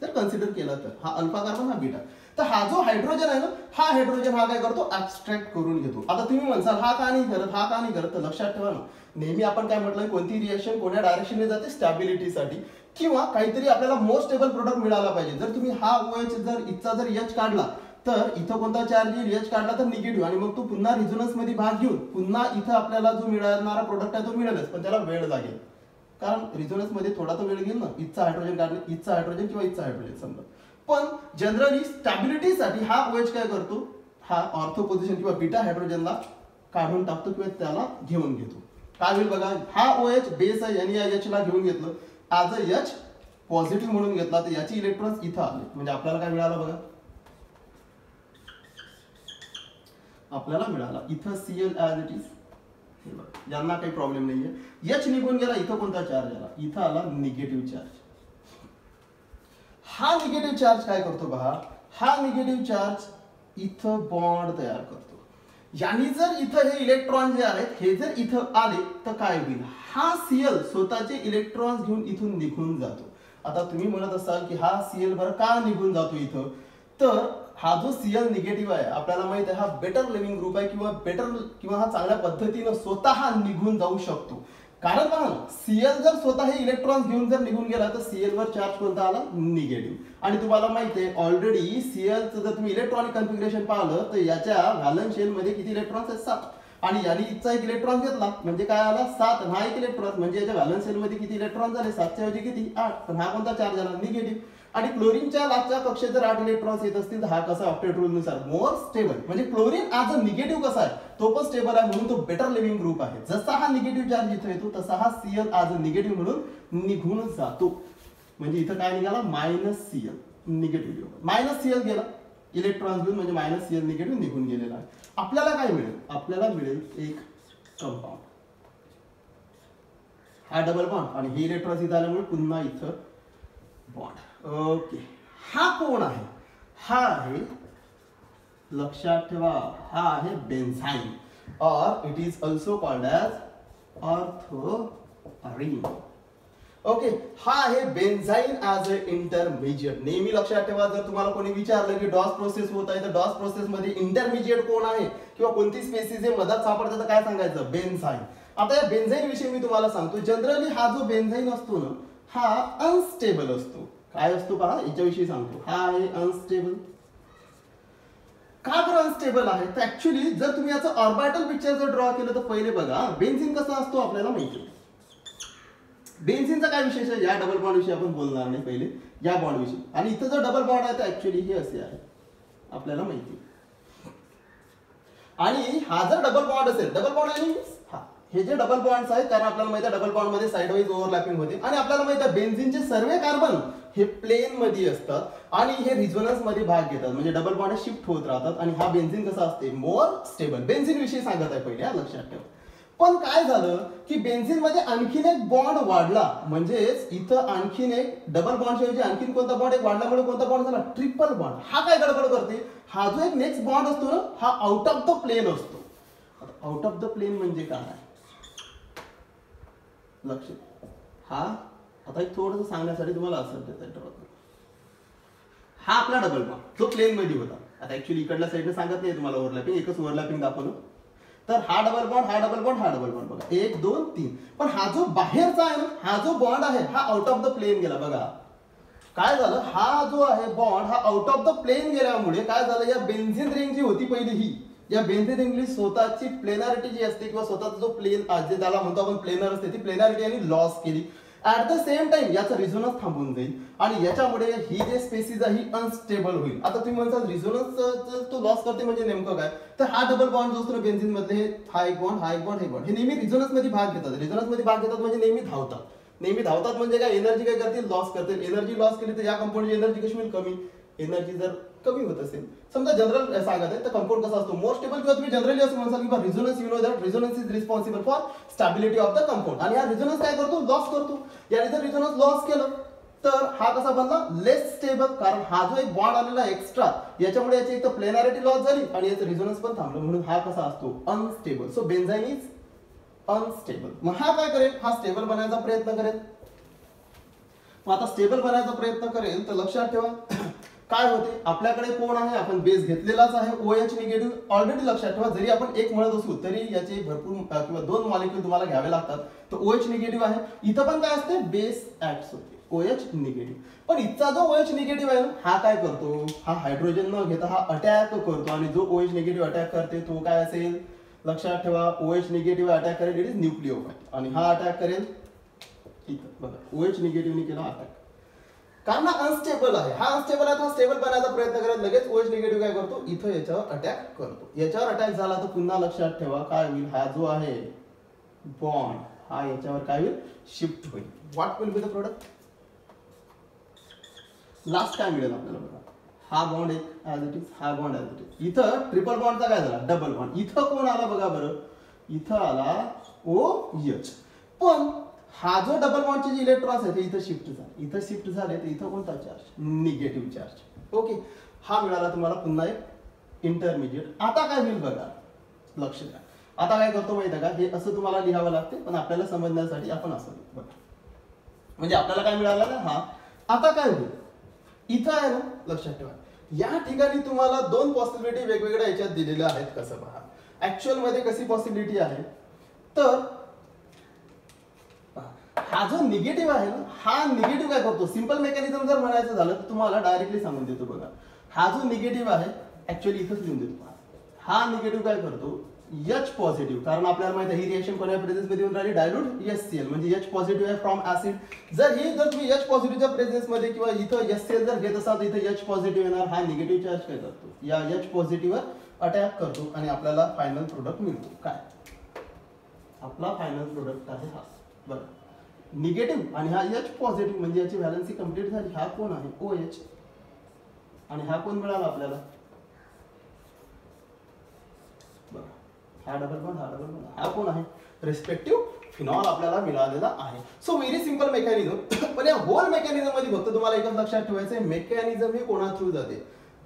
जर कन्सिडर केला तर हा अल्फा कार्बन हा बीटा. तर हा जो हायड्रोजन आहे ना, हा हायड्रोजन हा काय करतो, ऍब्स्ट्रॅक्ट करून घेतो. आता तुम्ही म्हणसाल हा का नाही करत, हा का नाही करत, तर लक्षात ठेवा ना नेहमी आपण काय म्हटलं, कोणती रिएक्शन कोणत्या डायरेक्शनने जाते, स्टॅबिलिटीसाठी किंवा काहीतरी आपल्याला मोर स्टेबल प्रोडक्ट मिळाला पाहिजे. जर तुम्ही हा OH जर इथचा जर H काढला तर इथं कोणता चार्ज येईल, H काढला तर निगेटिव्ह, आणि मग तो पुन्हा रिझोनन्स मध्ये भाग घेऊन पुन्हा इथं आपल्याला जो मिळणारा प्रोडक्ट आहे तो मिळेलच, पण त्याला वेळ लागेल, कारण रिझोनन्स मध्ये थोडा तो वेळ घेईल ना. इथचा हायड्रोजन काढणे, इथचा हायड्रोजन किंवा इथचा हायड्रोजन समजा. पण जनरली स्टॅबिलिटीसाठी हा OH काय करतो, हा ऑर्थो पोझिशन किंवा बीटा हायड्रोजनला काढून टाकतो किंवा त्याला घेऊन घेतो. काय होईल बघा, हा OH बेस आहे, यांनी या H ला घेऊन घेतलं, आज H पॉझिटिव्ह म्हणून घेतला, तर याची इलेक्ट्रॉन्स इथं आले, म्हणजे आपल्याला काय मिळालं बघा, आपल्याला मिळाला इथं Cl ऍज इट इज. यांना काही प्रॉब्लेम नाहीये. H निघून गेला, इथं कोणता चार्ज आला, इथं आला निगेटिव्ह चार्ज. हा निगेटिव्ह चार्ज काय करतो पहा, हा निगेटिव्ह चार्ज इथं बॉन्ड तयार करतो. यांनी जर इथं हे इलेक्ट्रॉन जे आहेत हे जर इथं आले तर काय होईल, हा Cl स्वतःचे इलेक्ट्रॉन्स घेऊन इथून निघून जातो. आता तुम्ही म्हणत असाल की हा Cl बरं का निघून जातो इथं, तर हा जो Cl निगेटिव्ह आहे आपल्याला माहित आहे हा बेटर लिव्हिंग ग्रुप आहे, किंवा हा चांगल्या पद्धतीने स्वतः निघून जाऊ शकतो. कारण पहा ना, Cl जर स्वतः हे इलेक्ट्रॉन्स घेऊन जर निघून गेला तर Cl वर चार्ज कोणता आला, निगेटिव्ह. आणि तुम्हाला माहिती आहे ऑलरेडी Cl चं जर तुम्ही इलेक्ट्रॉनिक कन्फिगरेशन पाहिलं तर याच्या व्हॅलन्स शेल मध्ये किती इलेक्ट्रॉन्स आहेत, 7. आणि याने इथचा एक इलेक्ट्रॉन घेतला म्हणजे काय आला, 7. हा एक इलेक्ट्रॉन म्हणजे याच्या व्हॅलन्स शेल मध्ये किती इलेक्ट्रॉन झाले, 7 च्या ऐवजी किती, 8. पण हा कोणता चार्ज आला, निगेटिव्ह. आणि क्लोरीनच्या लास्टच्या कक्षेत जर 8 इलेक्ट्रॉन्स येत असतील तर हा कसा, ऑक्टेट रूल नुसार मोर स्टेबल. म्हणजे क्लोरीन आज अ निगेटिव्ह कसा आहे, तो पण स्टेबल आहे म्हणून तो बेटर लिव्हिंग ग्रुप आहे. जसा हा निगेटिव्ह चार्ज इथे येतो तसा हा Cl आज अ निगेटिव्ह म्हणून निघून जातो. म्हणजे इथं काय निघाला, -Cl निगेटिव्ह. -Cl गेला इलेक्ट्रॉन्स घेऊन म्हणजे -Cl निगेटिव्ह निघून गेलेला आहे. आपल्याला काय मिळेल, आपल्याला मिळेल एक कंपाऊंड. हा डबल बॉन्ड आणि हे इलेक्ट्रॉन्स इथं आल्यामुळे पुन्हा इथं बॉन्ड. ओके, हा कोण आहे, हा आहे, लक्षात ठेवा, हा आहे बेन्झाईन और it is also called as orthorine. Okay, हा आहे बेन्झाईन ऍज अ इंटरमिजिएट. नेहमी लक्षात ठेवा, जर तुम्हाला कोणी विचारलं की डॉस प्रोसेस होत आहे तर डॉस प्रोसेस मध्ये इंटरमिजिएट कोण आहे किंवा कोणती स्पेसिस हे मधात सापडतात तर काय सांगायचं, बेन्झाईन. आता या बेन्झाईन विषयी मी तुम्हाला सांगतो. जनरली हा जो बेन्झाईन असतो ना, हा अनस्टेबल असतो. काय असतो पहा, याच्याविषयी सांगतो. हा आहे अनस्टेबल. का बरं अनस्टेबल आहे, तर ऍक्च्युली जर तुम्ही याचं ऑर्बिटल पिक्चर जर ड्रॉ केलं तर पहिले बघा बेन्झीन कसा असतो आपल्याला माहिती आहे. बेन्झीनचा काय विशेष आहे, या डबल बॉन्ड विषयी आपण बोलणार नाही, पहिले या बॉन्ड विषयी. आणि इथं जर डबल बॉन्ड आहे तर ऍक्च्युली हे असे आहे, आपल्याला माहिती. आणि हा जर डबल बॉन्ड असेल, डबल बॉन्ड आणि हे जे डबल बॉन्ड्स आहेत, कारण आपल्याला माहिती आहे डबल बॉन्ड मध्ये साइड वाईज ओव्हरलॅपिंग होते. आणि आपल्याला माहिती आहे बेन्झीनचे सर्व कार्बन हे प्लेन मध्ये असतात आणि हे रिझोनन्स मध्ये भाग घेतात, म्हणजे डबल बॉन्ड शिफ्ट होत राहतात. आणि हा बेन्झीन कसा असते, मोर स्टेबल. बेन्झीन विषयी सांगत आहे पहिले, लक्षात ठेवा. पण काय झालं की बेन्झीन मध्ये आणखीन एक बॉन्ड वाढला, म्हणजेच इथं आणखीन एक डबल बॉन्डच्या ऐवजी आणखीन कोणता बॉन्ड एक वाढल्यामुळे कोणता बॉन्ड झाला, ट्रिपल बॉन्ड. हा काय गडबड करते, हा जो एक नेक्स्ट बॉन्ड असतो ना, हा आउट ऑफ द प्लेन असतो. आउट ऑफ द प्लेन म्हणजे काय, लक्ष. हा आता एक थोडंसं सांगण्यासाठी तुम्हाला असं देता. हा आपला डबल बॉन्ड जो प्लेन मध्ये होता. आता ऍक्च्युली इकडल्या साईडने सांगत नाही तुम्हाला ओव्हरलॅपिंग, एकच ओव्हरलॅपिंग दाखवलं. तर हा डबल बॉन्ड, हा डबल बॉन्ड, हा डबल बॉन्ड बघा, 1 2 3. पण हा जो बाहेरचा आहे ना, हा जो बॉन्ड आहे हा आउट ऑफ द प्लेन गेला. बघा काय झालं, हा जो आहे बॉन्ड हा आउट ऑफ द प्लेन गेल्यामुळे काय झालं, या बेन्झीन रिंग जी होती पहिली ही, या बेन्झीन रिंगची स्वतःची प्लेनारिटी जी असते किंवा स्वतःचा जो प्लेन जे त्याला म्हणतो आपण प्लेनर असते, ती प्लेनारिटी यांनी लॉस केली. ऍट द सेम टाइम याचा रिझोनन्स थांबून जाईल आणि याच्यामुळे ही जे स्पेसिस आहे ही अनस्टेबल होईल. आता तुम्ही म्हणता रिझोनन्स तो लॉस करते म्हणजे नेमकं काय, तर हा डबल बॉन्ड जो असतो बेन्झीन मधले, हा एक बॉन्ड, हा एक बॉन्ड, हे बॉन्ड, हे नेहमी रिझोनन्स मध्ये भाग घेतात. रिझोनन्स मध्ये भाग घेतात म्हणजे नेहमी धावतात. नेहमी धावतात म्हणजे काय, एनर्जी काय करतील, लॉस करतील. एनर्जी लॉस केली तर या कंपाऊंडची एनर्जी कशी होईल, कमी. एनर्जी जर कमी होत असेल, समजा जनरल सांगत आहे तर कंपाऊंड कसा असतो, मोर स्टेबल. किंवा तुम्ही जनरली असं म्हणसाल की resonance, you know that resonance is responsible for stability of the compound. आणि हा रिझोनन्स काय करतो, लॉस करतो. याने जर रिझोनन्स लॉस केलं तर हा कसा बनला, लेस स्टेबल. कारण हा जो एक बॉन्ड आलेला एक्स्ट्रा, याच्यामुळे याची एक तर प्लेनारिटी लॉस झाली आणि याचं रिझोनन्स पण थांबलं, म्हणून हा कसा असतो, unstable. So benzyne is unstable. मग हा काय करेल, हा स्टेबल बनायचा प्रयत्न करेल. मग आता स्टेबल बनायचा प्रयत्न करेल तर लक्षात ठेवा काय होते, आपल्याकडे कोण आहे, आपण बेस घेतलेलाच आहे OH निगेटिव्ह. ऑलरेडी लक्षात ठेवा, जरी आपण एक म्हणत असू तरी याचे भरपूर किंवा 2 मॉलिक्यूल तुम्हाला घ्यावे लागतात. तर OH निगेटिव्ह आहे. इथं पण काय असते, बेस ऍक्ट होते OH निगेटिव्ह. पण इथचा जो OH निगेटिव्ह आहे हा काय करतो, हा हायड्रोजन न घेता हा अटॅक करतो. आणि जो OH निगेटिव्ह अटॅक करते तो काय असेल, लक्षात ठेवा, OH निगेटिव्ह अटॅक करेल, इट इज न्यूक्लिओफाइल. आणि हा अटॅक करेल इथं बघा, OH निगेटिव्हने केला अटॅक, कारण हा अनस्टेबल आहे. हा अनस्टेबल आहे, हा स्टेबल बनायचा प्रयत्न करत लगेच OH निगेटिव्ह काय करतो, इथं याच्यावर अटॅक करतो. याच्यावर अटॅक झाला तर पुन्हा लक्षात ठेवा काय होईल, हा जो आहे बॉन्ड हा याच्यावर काय होईल, शिफ्ट होईल. What will be the product, last काय मिळेल आपल्याला बघा, हा बॉन्ड एक ऍज इट इज, हा बॉन्ड ऍज इट इज. इथं ट्रिपल बॉन्डचा काय झाला, डबल बॉन्ड. इथं कोण आला बघा बरं, इथं आला OH. पण हा जो डबल बॉन्डचे जे इलेक्ट्रॉन्स आहेत ते इथं शिफ्ट झाले, इथं शिफ्ट झाले तर इथं कोणता चार्ज, निगेटिव्ह चार्ज. ओके, हा मिळाला तुम्हाला पुन्हा एक इंटरमिजिएट. आता काय होईल बघा, लक्ष द्या. आता काय करतो माहिती आहे का, हे असं तुम्हाला लिहावं लागते, पण आपल्याला समजण्यासाठी आपण असं बघा, म्हणजे आपल्याला काय मिळालं ना, हा. आता काय होईल, इथं आहे ना, लक्षात ठेवा, या ठिकाणी तुम्हाला 2 पॉसिबिलिटी वेगवेगळ्या याच्यात दिलेल्या आहेत. कसं पहा, ऍक्च्युअल मध्ये कशी पॉसिबिलिटी आहे, तर हा जो निगेटिव्ह आहे ना, हा निगेटिव्ह काय करतो, सिंपल मेकॅनिझम जर म्हणायचं झालं तर तुम्हाला डायरेक्टली सांगून देतो बघा. हा जो निगेटिव्ह आहे ऍक्च्युअली इथंच लिहून देतो. हा निगेटिव्ह काय करतो, H पॉझिटिव्ह, कारण आपल्याला माहिती आहे ही रिएक्शन कोणत्या प्रेझेन्स मध्ये होऊन राहिली, डायल्यूट HCl, म्हणजे H पॉझिटिव्ह आहे फ्रॉम ऍसिड. जर तुम्ही H पॉझिटिव्हच्या प्रेझेन्स मध्ये किंवा इथं HCl जर घेत असाल तर इथं H पॉझिटिव्ह येणार. हा निगेटिव्ह चार्ज काय करतो, या H पॉझिटिव्हवर अटॅक करतो आणि आपल्याला फायनल प्रोडक्ट मिळतो. काय आपला फायनल प्रोडक्ट आहे हा बघा, निगेटिव्ह आणि हा H पॉझिटिव्ह, म्हणजे याची व्हॅलन्सी कंप्लीट झाली. हा कोण आहे, OH, आणि हा कोण मिळाला आपल्याला, हा डबल बॉन्ड, हा डबल बॉन्ड, हा कोण आहे, रिस्पेक्टिव्ह फिनॉल आपल्याला मिळालेला आहे. So very simple mechanism. पण या होल मेकॅनिझम मध्ये फक्त तुम्हाला एकच लक्षात ठेवायचं आहे, मेकॅनिझम हे कोणा थ्रू जाते,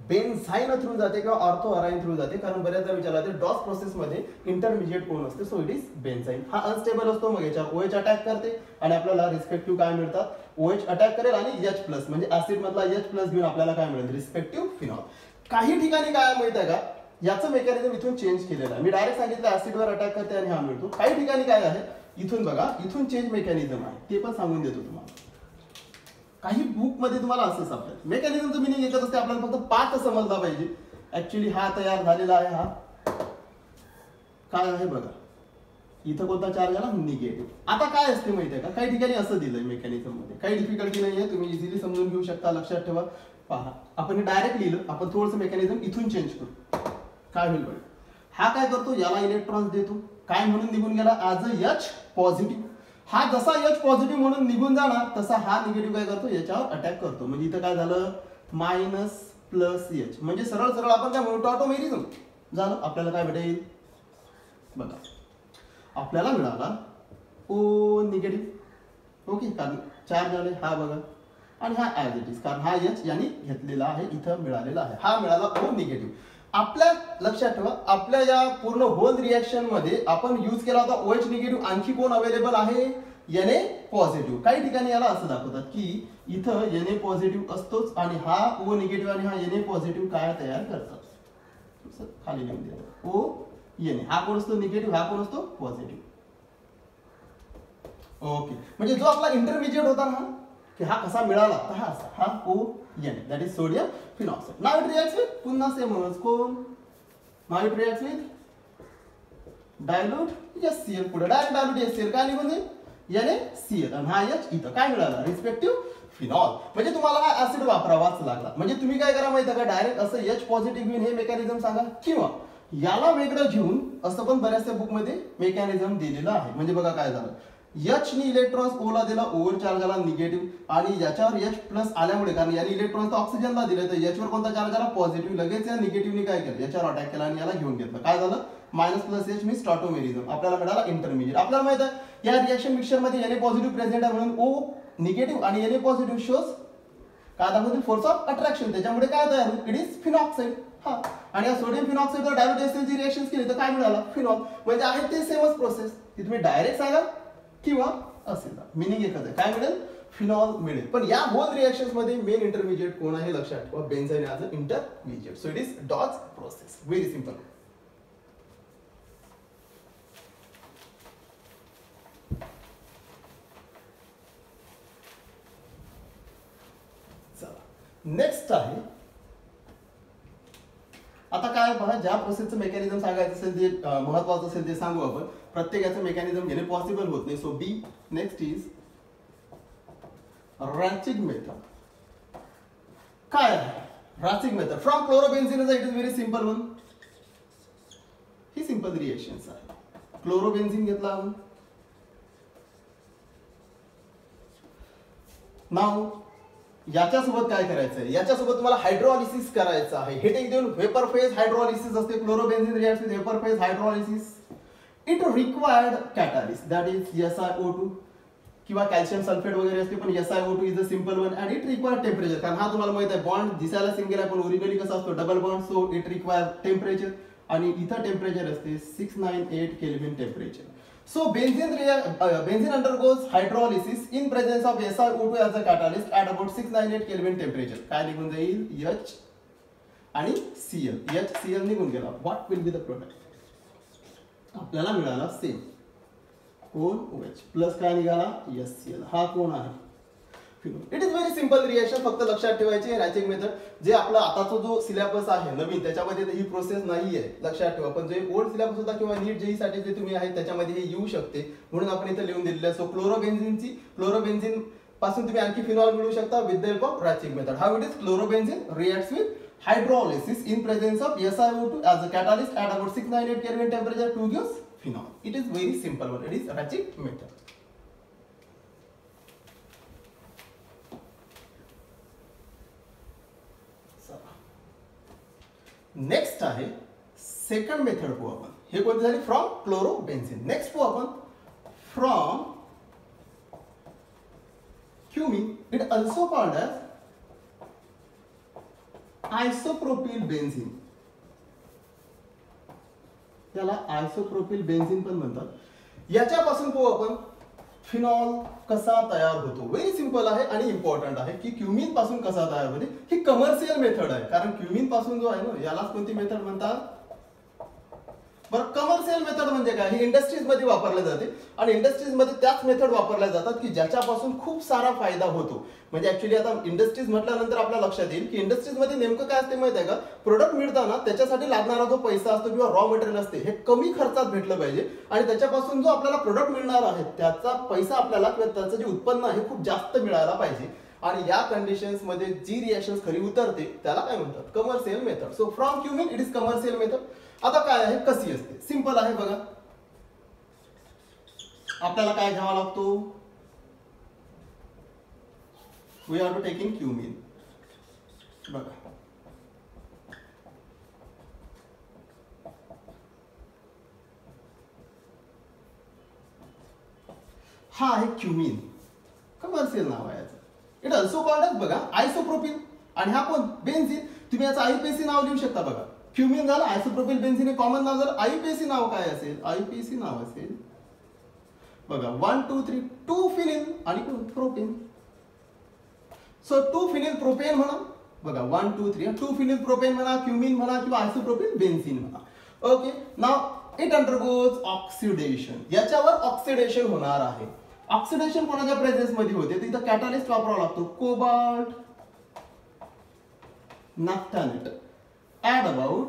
बेन्झाईन थ्रू जाते किंवा ऑर्थो अराईन थ्रू जाते. कारण बऱ्याचदा विचारला जाते डॉस प्रोसेस मध्ये इंटरमिजिएट कोण असते, सो इट इज बेन्झाईन. हा अनस्टेबल असतो, मग याच्यावर OH अटॅक करते आणि आपल्याला रिस्पेक्टिव्ह काय मिळतात, OH अटॅक करेल आणि H प्लस म्हणजे ऍसिड मधला H प्लस घेऊन आपल्याला काय मिळेल, रिस्पेक्टिव्ह फिनॉल. काही ठिकाणी काय माहित आहे का, याचं मेकॅनिझम इथून चेंज केलेलं आहे. मी डायरेक्ट सांगितलं ऍसिडवर अटॅक करते आणि हा मिळतो. काही ठिकाणी काय आहे, इथून बघा, इथून चेंज मेकॅनिझम आहे, ते पण सांगून देतो तुम्हाला. काही बुक मध्ये तुम्हाला असं सापडेल. मेकॅनिझमचं मिनिंग एकच असते, आपल्याला फक्त पाथ समजला पाहिजे. ऍक्च्युली हा तयार झालेला आहे, हा काय आहे बघा, इथं कोणता चार्ज आला, निगेटिव्ह. आता काय असते माहिती आहे का, काही ठिकाणी असं दिलंय मेकॅनिझम मध्ये, काही डिफिकल्टी नाहीये, तुम्ही इझिली समजून घेऊ शकता. लक्षात ठेवा, पहा आपण डायरेक्ट लिहिलं, आपण थोडंसं मेकॅनिझम इथून चेंज करू. काय होईल बघा, हा काय करतो, याला इलेक्ट्रॉन्स देतो, काय म्हणून निघून गेला, ॲज अ H पॉझिटिव्ह. हा जसा H पॉझिटिव्ह म्हणून निघून जाणार तसा हा निगेटिव्ह काय करतो, याच्यावर अटॅक करतो. म्हणजे इथं काय झालं, मायनस प्लस H, म्हणजे सरळ सरळ आपण काय म्हणतो, ऑटोमेरिझम झालं. आपल्याला काय भेटेल बघा, आपल्याला मिळाला O निगेटिव्ह. ओके, कारण चार्ज आले, हा बघा, आणि हा ऍज इट इज, कारण हा H यांनी घेतलेला आहे, इथं मिळालेला आहे. हा मिळाला O निगेटिव्ह. आपल्या लक्षात ठेवा, आपल्या या पूर्ण होल रिएक्शन मध्ये आपण यूज केला होता OH निगेटिव्ह. आणखी कोण अवेलेबल आहे, Na पॉझिटिव्ह. काही ठिकाणी याला असं दाखवतात की इथं Na पॉझिटिव्ह असतोच आणि हा O निगेटिव्ह आणि हा Na पॉझिटिव्ह काय तयार करतात, खाली लिहून देतात O Na. हा कोण असतो निगेटिव्ह, हा कोण असतो पॉझिटिव्ह. ओके, म्हणजे जो आपला इंटरमिजिएट होता ना, की हा कसा मिळाला, तर हा असा, हा ON, that is sodium phenoxide. Now it reacts with, पुन्हा सेमच कोण, now it reacts with dilute HCl. पुढे डायरेक्ट डायल्यूट HCl काय निघून जाईल, NaCl, आणि हा H इथं काय मिळाला, रिस्पेक्टिव्ह फिनॉल. म्हणजे तुम्हाला हा ऍसिड वापरावाच लागला. म्हणजे तुम्ही काय करा माहिती का, डायरेक्ट असं H पॉझिटिव्ह घेऊन हे मेकॅनिझम सांगा, किंवा याला वेगळं घेऊन असं पण बऱ्याचशा बुक मध्ये मेकॅनिझम दिलेलं आहे. म्हणजे बघा काय झालं, H नी इलेक्ट्रॉन्स O ला दिला, O वर चार्ज आला निगेटिव्ह, आणि याच्यावर H प्लस आल्यामुळे, कारण याने इलेक्ट्रॉन्स ऑक्सिजनला दिले, तर H वर कोणता चार्ज आला, पॉझिटिव्ह. लगेच या निगेटिव्हने काय केलं, याच्यावर अटॅक केला आणि याला घेऊन घेतलं. काय झालं, मायनस प्लस H मीन्स टॉटोमेरिझम. आपल्याला मिळाला इंटरमिजिएट. आपल्याला माहित आहे या रिएक्शन मिक्सचर मध्ये Na पॉझिटिव्ह प्रेझेंट आहे, म्हणून O निगेटिव्ह आणि Na पॉझिटिव्ह शोज काय दाखवतील, फोर्स ऑफ अट्रॅक्शन. त्याच्यामुळे काय तयार होईल, इट इज फिनॉक्साइड. हा, आणि या सोडियम फिनॉक्साइडवर डायल्यूट HCl ची रिएक्शन केली तर काय मिळाला, फिनॉल. म्हणजे आहे ते सेमच प्रोसेस, ती तुम्ही डायरेक्ट सांगा किंवा असेल, मिनिंग एकच आहे, काय मिळेल, फिनॉल मिळेल. पण या होल रिएक्शन्स मध्ये मेन इंटरमिजिएट कोण आहे लक्षात ठेवा, benzyne as a intermediate. So it is Dow's process, very simple. Next आहे, आता काय पहा, ज्या प्रोसेसचं मेकॅनिझम सांगायचं असेल ते महत्वाचं असेल ते सांगू आपण. प्रत्येकाचं मेकॅनिझम घेणे पॉसिबल होत नाही. So B next is Raschig method. काय Raschig method from chlorobenzene, it is very simple one. ही सिंपल रिएक्शन्स आहे. क्लोरोबेन्झिन घेतला आपण, नाव याच्यासोबत काय करायचं आहे, याच्यासोबत तुम्हाला हायड्रोलिसिस करायचं आहे. हिटिंग देऊन वेपर फेज हायड्रोलिसिस असते. Chlorobenzene reacts with vapour phase hydrolysis. It required catalyst, that is SiO2 किंवा कॅल्शियम सल्फेट वगैरे असते, पण SiO2 is a simple one. And it required temperature, कारण हा तुम्हाला माहित आहे बॉन्ड दिसायला सिंगल आहे पण ओरिजिनली कसा असतो, double bond. So it require temperature, आणि इथं टेम्परेचर असते 698 kelvin temperature. So benzene undergoes hydrolysis in presence of SiO2 as a catalyst at about 698 Kelvin temperature. काय निघून जाईल, H आणि Cl. HCl निघून गेला. What will be the product? आपल्याला मिळाला सेम कोण OH प्लस काय निघाला HCl, हा कोण आहे phenol. It is very simple reaction. फक्त लक्षात ठेवायची रॅचिंग मेथड जे आपला आताचा जो सिलेबस आहे नवीन त्याच्यामध्ये ही प्रोसेस नाहीये लक्षात ठेवा. पण जे ओल्ड सिलेबस होता किंवा नीट जेई साठी जे तुम्ही आहे त्याच्यामध्ये हे येऊ शकते म्हणून आपण इथे लिहून दिलेलं आहे. सो क्लोरोबेन्झिन पासून तुम्ही आणखी फिनॉल मिळवू शकता with the help of Raschig method. How it is chlorobenzene reacts with hydrolysis in presence of SiO2 as a catalyst at about 698 Kelvin temperature to give phenol. It is very simple one. It is racing method. Next आहे second method पाहू आपण. हे कोणती झाली from chlorobenzene. Next पाहू आपण from cumene. It also called as isopropyl benzene. त्याला isopropyl benzene पण म्हणतात. याच्यापासून पाहू आपण फिनॉल कसा तयार होतो. व्हेरी सिंपल आहे आणि इम्पॉर्टंट आहे की क्युमिन पासून कसा तयार होते. ही कमर्शियल मेथड आहे कारण क्युमिन पासून जो आहे ना यालाच कोणती मेथड म्हणतात बरं. कमर्शियल मेथड म्हणजे काय, ही इंडस्ट्रीज मध्ये वापरले जाते आणि इंडस्ट्रीज मध्ये त्याच मेथड वापरल्या जातात की ज्याच्यापासून खूप सारा फायदा होतो. म्हणजे ऍक्च्युली आता इंडस्ट्रीज म्हटल्यानंतर आपल्या लक्षात येईल की इंडस्ट्रीज मध्ये नेमकं काय असते माहिती आहे का, प्रोडक्ट मिळताना त्याच्यासाठी लागणारा जो पैसा असतो किंवा रॉ मटेरियल असते हे कमी खर्चात भेटलं पाहिजे आणि त्याच्यापासून जो आपल्याला प्रोडक्ट मिळणार आहे त्याचा पैसा आपल्याला किंवा त्याचं जे उत्पन्न आहे खूप जास्त मिळायला पाहिजे. आणि या कंडिशन्स मध्ये जी रिएक्शन खरी उतरते त्याला काय म्हणतात commercial method. So from cumene it is commercial method. आता काय आहे कशी असते सिंपल आहे बघा. आपल्याला काय घ्यावा लागतो, we are to taking cumene. बघा हा आहे क्युमिन, कमर्शियल नाव आहे याचं. इट ऑल्सो कॉल्ड एज बघा आयसोप्रोपिल आणि हा कोण बेन्झिन. तुम्ही याचं आयपीसी नाव लिहू शकता बघा. क्युमिन झालं, आयसोप्रोपिल बेन्झिन हे कॉमन नाव झालं. आयपीसी नाव काय असेल, आयपीसी नाव असेल बघा 1 2 3 2 फिनिल आणि प्रोपेन. सो 2 फिनिल प्रोपेन म्हणा बघा 1 2 3 2 फिनिल प्रोपेन म्हणा, क्युमिन म्हणा किंवा आयसोप्रोपिल बेन्झिन म्हणा. Okay now it undergoes oxidation. याच्यावर ऑक्सिडेशन होणार आहे. ऑक्सिडेशन कोणाच्या प्रेझेन्स मध्ये होते तिथं कॅटलिस्ट वापरावा लागतो cobalt नॅफ्थॅलेट at about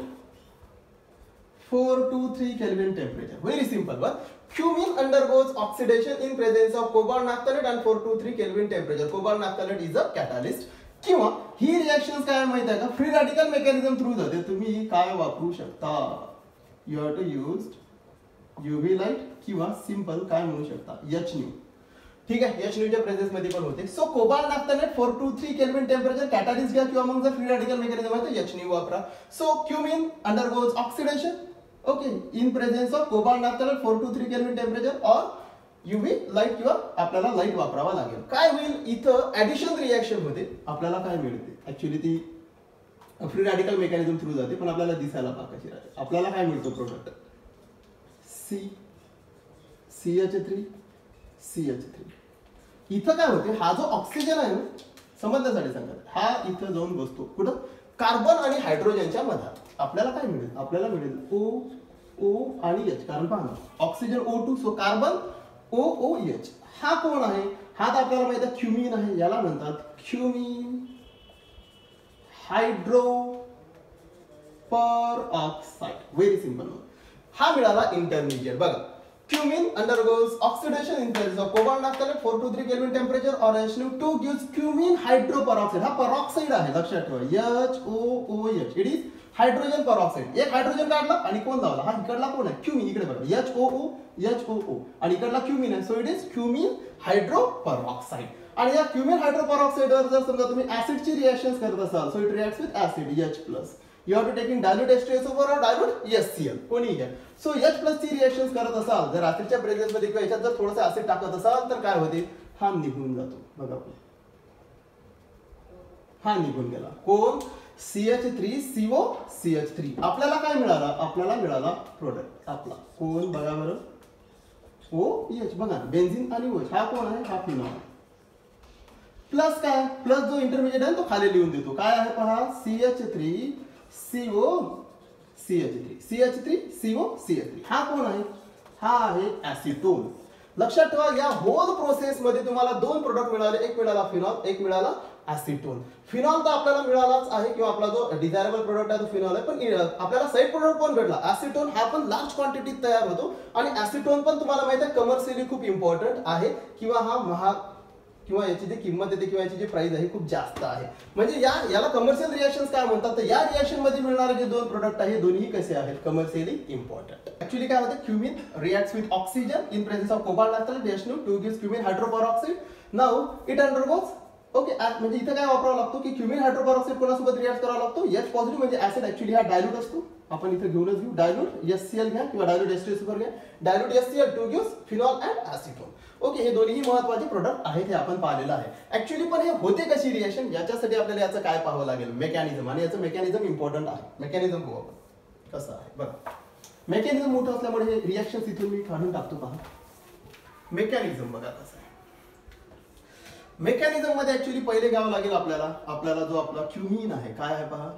4 to 3 Kelvin temperature. Very simple one. Cumin undergoes oxidation in presence of cobalt naphthalate and 4 to 3 Kelvin temperature. Cobalt naphthalate is a catalyst. किंवा ही रिएक्शन्स काय माहिती आहे का फ्री रॅडिकल मेकॅनिझम थ्रू जाते. तुम्ही काय वापरू शकता, you have to use UV light किंवा सिंपल काय म्हणू शकता HNO. ठीक आहे HNO च्या प्रेझेन्स मध्ये पण होते. So cobalt naphthalate 4 to 3 kelvin temperature catalyst घ्या किंवा मग जर फ्री रॅडिकल मेकॅनिझम आहे तर HNO वापरा. So cumene undergoes oxidation okay in presence of cobalt naphthalate 4 to 3 kelvin temperature और UV लाईट किंवा आपल्याला लाईट वापरावा लागेल. काय होईल इथं ऍडिशन रिएक्शन मध्ये आपल्याला काय मिळते, ऍक्च्युली ती फ्री रॅडिकल मेकॅनिझम थ्रू जाते पण आपल्याला दिसायला कशी राहते. आपल्याला काय मिळतो प्रोडक्ट CH3 CH3. इथं काय होते हा जो ऑक्सिजन आहे ना समजण्यासाठी सांगतात हा इथं जाऊन बसतो कुठं कार्बन आणि हायड्रोजनच्या मधात. आपल्याला काय मिळेल, आपल्याला मिळेल O आणि H. कारण पहा oxygen O2 so carbon OOH. हा कोण आहे, हा तर आपल्याला माहिती आहे क्युमिन आहे. याला म्हणतात क्युमिन हायड्रो पर ऑक्साइड. Very simple. हा मिळाला इंटरमिजिएट. बघा Cumin undergoes oxidation in presence of cobalt naphthalate 4 to 3 Kelvin temperature or HNO2 gives cumin hydroperoxide. हा peroxide आहे लक्षात ठेवा HOOH. It is hydrogen peroxide. एक हायड्रोजन काढला आणि कोण लावला, हा इकडला कोण आहे क्युमिन. इकडे बघा HOO आणि इकडला क्युमिन आहे. So it is cumene hydroperoxide. आणि या क्युमिन हायड्रोपेरॉक्साइडवर जर समजा तुम्ही ऍसिडची रिएक्शन्स करत असाल so it reacts with acid H+. You have to take in dilute H2SO4 or dilute HCl कोणी घ्या. सो H+ ची रिएक्शन्स करत असाल जर ऍसिडच्या प्रेझेन्स मध्ये किंवा याच्यात जर थोडंसं ऍसिड टाकत असाल तर काय होते, हा निघून जातो. बघा हा निघून गेला. कोण CH3CO CH3. आपल्याला काय मिळाला, आपल्याला मिळाला प्रोडक्ट आपला कोण बघा बरं OH. बघा बेन्झिन आणि OH. हा कोण आहे, हा फिनॉल. प्लस काय, प्लस जो इंटरमिजिएट आहे तो खाली लिहून देतो. काय आहे पहा CH3CO CH3 CH3CO CH3. हा कोण आहे, हा आहे ऍसिटोन. लक्षात ठेवा या होल प्रोसेस मध्ये तुम्हाला दोन प्रोडक्ट मिळाले, एक मिळाला फिनॉल, एक मिळाला ऍसिटोन. फिनॉल तर आपल्याला मिळालाच आहे किंवा आपला जो डिझायरेबल प्रोडक्ट आहे तो फिनॉल आहे, पण आपल्याला साईड प्रोडक्ट पण भेटला ऍसिटोन. हा पण लार्ज क्वांटिटीत तयार होतो आणि ऍसिटोन पण तुम्हाला माहिती आहे कमर्शियली खूप इम्पॉर्टंट आहे किंवा हा महाग किंवा याची जी किंमत येते किंवा याची जी प्राइस आहे खूप जास्त आहे. म्हणजे याला कमर्शियल रिएक्शन्स काय म्हणतात, तर या रिएक्शन मध्ये मिळणारे जे दोन प्रोडक्ट आहे दोन्ही कसे आहेत, कमर्शियली इम्पॉर्टंट. ऍक्च्युअली काय होते, cumene reacts with oxygen in presence of cobalt nitride HNO to gives cumene hydroperoxide. Now it undergoes okay. म्हणजे इथं काय वापरावा लागतो की क्युमिन हायड्रोपेरॉक्साइड कोणासोबत रिएक्ट करावा लागतो, H पॉझिटिव्ह म्हणजे ऍसिड. ऍक्च्युअली हा डायल्यूट असतो, आपण इथे घेऊनच घेऊ डायल्यूट HCl घ्या किंवा डायल्यूट H2SO4 घ्या. Dilute HCl to gives phenol and acetone. Okay, हे दोन्ही महत्त्वाचे प्रोडक्ट आहेत, हे आपण पाहिलेलं आहे. ऍक्च्युअली पण हे होते कशी रिएक्शन, याच्यासाठी आपल्याला याचं काय पाहावं लागेल, मेकॅनिझम. आणि याचं मेकॅनिझम इम्पॉर्टंट आहे. मेकॅनिझम पाहू आपण कसं आहे बघा. मेकॅनिझम मोठं असल्यामुळे हे रिएक्शन इथून मी काढून टाकतो. पहा मेकॅनिझम बघा कसं आहे. मेकॅनिझम मध्ये ऍक्च्युली पहिले घ्यावं लागेल आपल्याला जो आपला क्युमिन आहे काय आहे पहा,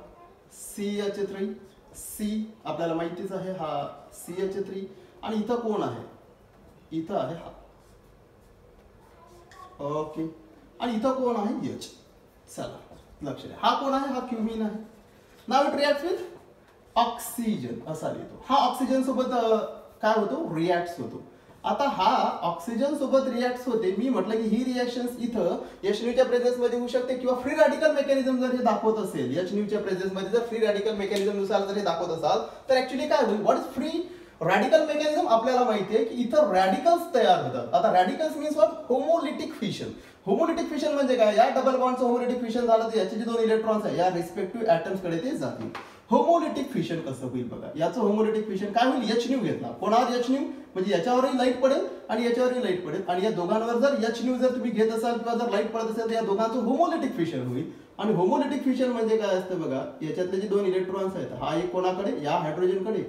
CH3. C आपल्याला माहितीच आहे, हा CH3. आणि इथं कोण आहे, इथं आहे हा. ओके, आणि इथं कोण आहे H. चला लक्ष द्या, हा कोण आहे, हा क्युमिन आहे. Now it reacts with oxygen असा लिहितो. हा ऑक्सिजन सोबत काय होतो, रिॲक्ट्स होतो. आता हा ऑक्सिजन सोबत रिॲक्ट्स होते. मी म्हटलं की ही रिएक्शन्स इथं HNO च्या प्रेझेन्स मध्ये होऊ शकते किंवा फ्री रॅडिकल मेकॅनिझम जर हे दाखवत असेल, HNO च्या प्रेझेन्स मध्ये जर फ्री रॅडिकल मेकॅनिझम नुसार जर हे दाखवत असाल तर ऍक्च्युली काय होईल, what is free radical mechanism. आपल्याला माहिती आहे की इथं रॅडिकल्स तयार होतात. आता radicals means what, homolytic fission. Homolytic fission म्हणजे काय, या डबल बॉन्डचं होमोलिटिक फिशन झालं तर याचे जे दोन इलेक्ट्रॉन्स आहे या रिस्पेक्टिव्ह ऍटम्स कडे ते जातील. होमोलिटिक फिशन कसं होईल बघा, याचं होमोलिटिक फिशन काय होईल, HNO घेतला. कोणावर HNO, म्हणजे याच्यावरही लाईट पडेल आणि याच्यावरही लाईट पडेल. आणि या दोघांवर जर HNO जर तुम्ही घेत असाल किंवा जर लाईट पडत असेल तर या दोघांचं होमोलिटिक फिशन होईल. आणि होमोलिटिक फिशन म्हणजे काय असतं बघा, याच्यातले जे दोन इलेक्ट्रॉन्स आहेत, हा एक कोणाकडे, या हायड्रोजनकडे,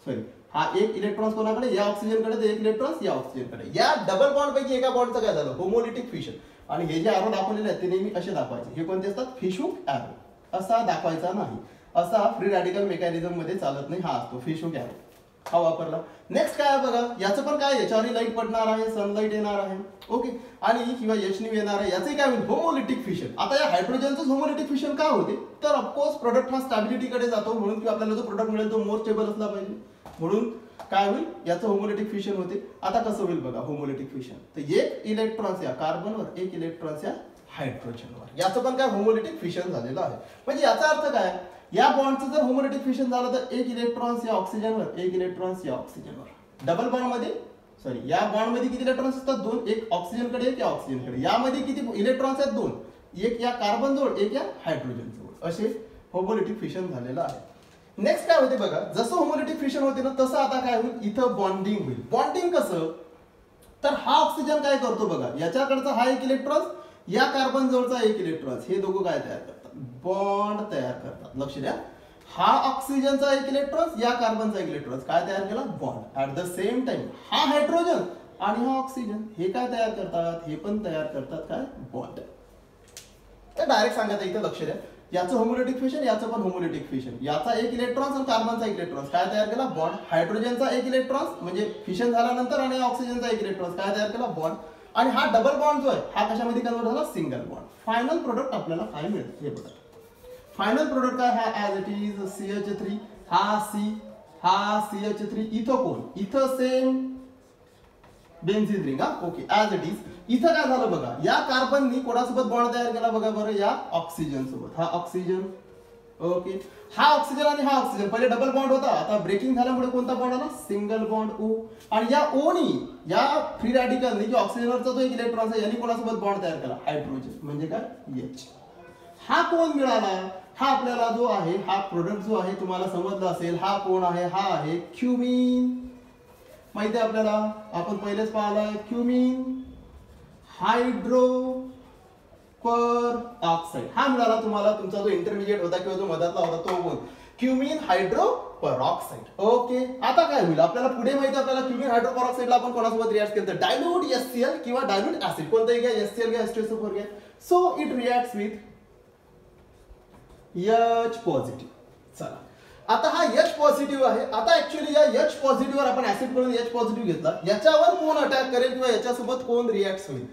तर हा एक इलेक्ट्रॉन्स कोणाकडे, या ऑक्सिजनकडे, तर एक इलेक्ट्रॉन्स या ऑक्सिजनकडे. या डबल बॉन्ड पैकी एका बॉन्डचं काय झालं, होमोलिटिक फिशन. आणि हे जे एरो दाखवलेले आहेत ते नेहमी असे दाखवायचे. हे कोणते असतात, फिशहुक एरो. असा दाखवायचा नाही, असा फ्री रॅडिकल मेकॅनिझम मध्ये चालत नाही. हा असतो फिशहुक एरो, हा वापरला. नेक्स्ट काय आहे बघा, याचं पण काय, याच्यावरही लाईट पडणार आहे, सनलाईट येणार आहे. ओके, आणि किंवा HNO येणार आहे, याचे काय होईल, होमोलिटिक फिशन. आता या हायड्रोजनचं होमोलिटिक फिशन का होते, तर ऑफकोर्स प्रोडक्ट हा स्टॅबिलिटीकडे जातो, म्हणून की आपल्याला जो प्रोडक्ट मिळेल तो मोर स्टेबल असला पाहिजे, म्हणून काय होईल, याचं होमोलिटिक फिशन होते. आता कसं होईल बघा होमोलिटिक फिशन, तर एक इलेक्ट्रॉन्स या कार्बनवर, एक इलेक्ट्रॉन्स या हायड्रोजनवर, याचं पण काय होमोलिटिक फिशन झालेलं आहे. म्हणजे याचा अर्थ काय, या बॉन्डचं जर होमोलिटिक फिशन झालं तर एक इलेक्ट्रॉन्स या ऑक्सिजनवर, एक इलेक्ट्रॉन्स या ऑक्सिजनवर. डबल बॉन्ड मध्ये या बॉन्ड मध्ये किती इलेक्ट्रॉन्स असतात, दोन. एक ऑक्सिजनकडे, एक या ऑक्सिजनकडे. यामध्ये किती इलेक्ट्रॉन्स आहेत, दोन. एक या कार्बन जवळ, एक या हायड्रोजन जवळ. असे होमोलिटिक फिशन झालेलं आहे. नेक्स्ट काय होते बघा, जसं होमोलिटिक फिशन होते ना तसं आता काय होईल, इथं बॉन्डिंग होईल. बॉन्डिंग कसं, तर हा ऑक्सिजन काय करतो बघा, याच्याकडचा हा एक इलेक्ट्रॉन्स, या कार्बन जवळचा एक इलेक्ट्रॉन्स, हे दोघं काय तयार करतात, बॉन्ड तयार करतात. लक्ष द्या, हा ऑक्सिजनचा एक इलेक्ट्रॉन्स, या कार्बनचा एक इलेक्ट्रॉन्स काय तयार केला, bond. At the same time हा हायड्रोजन आणि हा ऑक्सिजन हे काय तयार करतात, हे पण तयार करतात काय, बॉन्ड. तर डायरेक्ट सांगायचं इथं लक्ष द्या, याचं होमोलिटिक फिशन, याचं पण होमोलिटिक फिशन. याचा एक इलेक्ट्रॉन्स आणि कार्बनचा एक इलेक्ट्रॉन्स काय तयार केला, बॉन्ड. हायड्रोजनचा एक इलेक्ट्रॉन्स म्हणजे फिशन झाल्यानंतर आणि ऑक्सिजनचा एक इलेक्ट्रॉन्स काय तयार केला, बॉन्ड. आणि हा डबल बॉन्ड जो आहे हा कशामध्ये कन्वर्ट झाला, सिंगल बॉन्ड. फायनल प्रोडक्ट आपल्याला काय मिळेल हे बघा. फायनल प्रोडक्ट काय, हा ऍज इट इज CH3, हा C, हा CH3. इथं कोण, इथं same benzene ring. Okay, as it is. इथं काय झालं बघा, या कार्बननी कोणासोबत बॉन्ड तयार केला बघा बरं, या ऑक्सिजन सोबत. हा ऑक्सिजन, ओके, हा ऑक्सिजन आणि हा ऑक्सिजन. पहिले डबल बॉन्ड होता, आता ब्रेकिंग झाल्यामुळे कोणता बॉन्ड आला, सिंगल बॉन्ड O. आणि या ओनी, या फ्री रॅडिकलनी जो ऑक्सिजनवरचा जो एक इलेक्ट्रॉन आहे यांनी कोणासोबत बॉन्ड तयार केला, हायड्रोजन. म्हणजे काय, H. हा कोण मिळाला, हा आपल्याला जो आहे, हा प्रोडक्ट जो आहे तुम्हाला समजला असेल, हा कोण आहे, हा आहे क्युमिन. माहिती आहे आपल्याला, आपण पहिलेच पाहिलाय, क्युमिन हायड्रोपर ऑक्साईड. हा मिळाला तुम्हाला, तुमचा जो इंटरमिजिएट होता किंवा जो मधातला होता तो कोण, क्युमिन हायड्रोपर ऑक्साईड. ओके, आता काय होईल आपल्याला पुढे माहिती, आपल्याला क्युमिन हायड्रोपर ऑक्साईडला आपण कोणासोबत रिॲक्ट केलं तर डायल्यूट HCl किंवा डायल्यूट ऍसिड, कोणताही घ्या, HCl घ्या, H2SO4 घ्या. So it reacts with H positive. चला आता हा H पॉझिटिव्ह आहे. आता ऍक्च्युली या H पॉझिटिव्हवर आपण ऍसिड करून H पॉझिटिव्ह घेतला, याच्यावर कोण अटॅक करेल किंवा याच्यासोबत कोण रिॲक्ट होईल,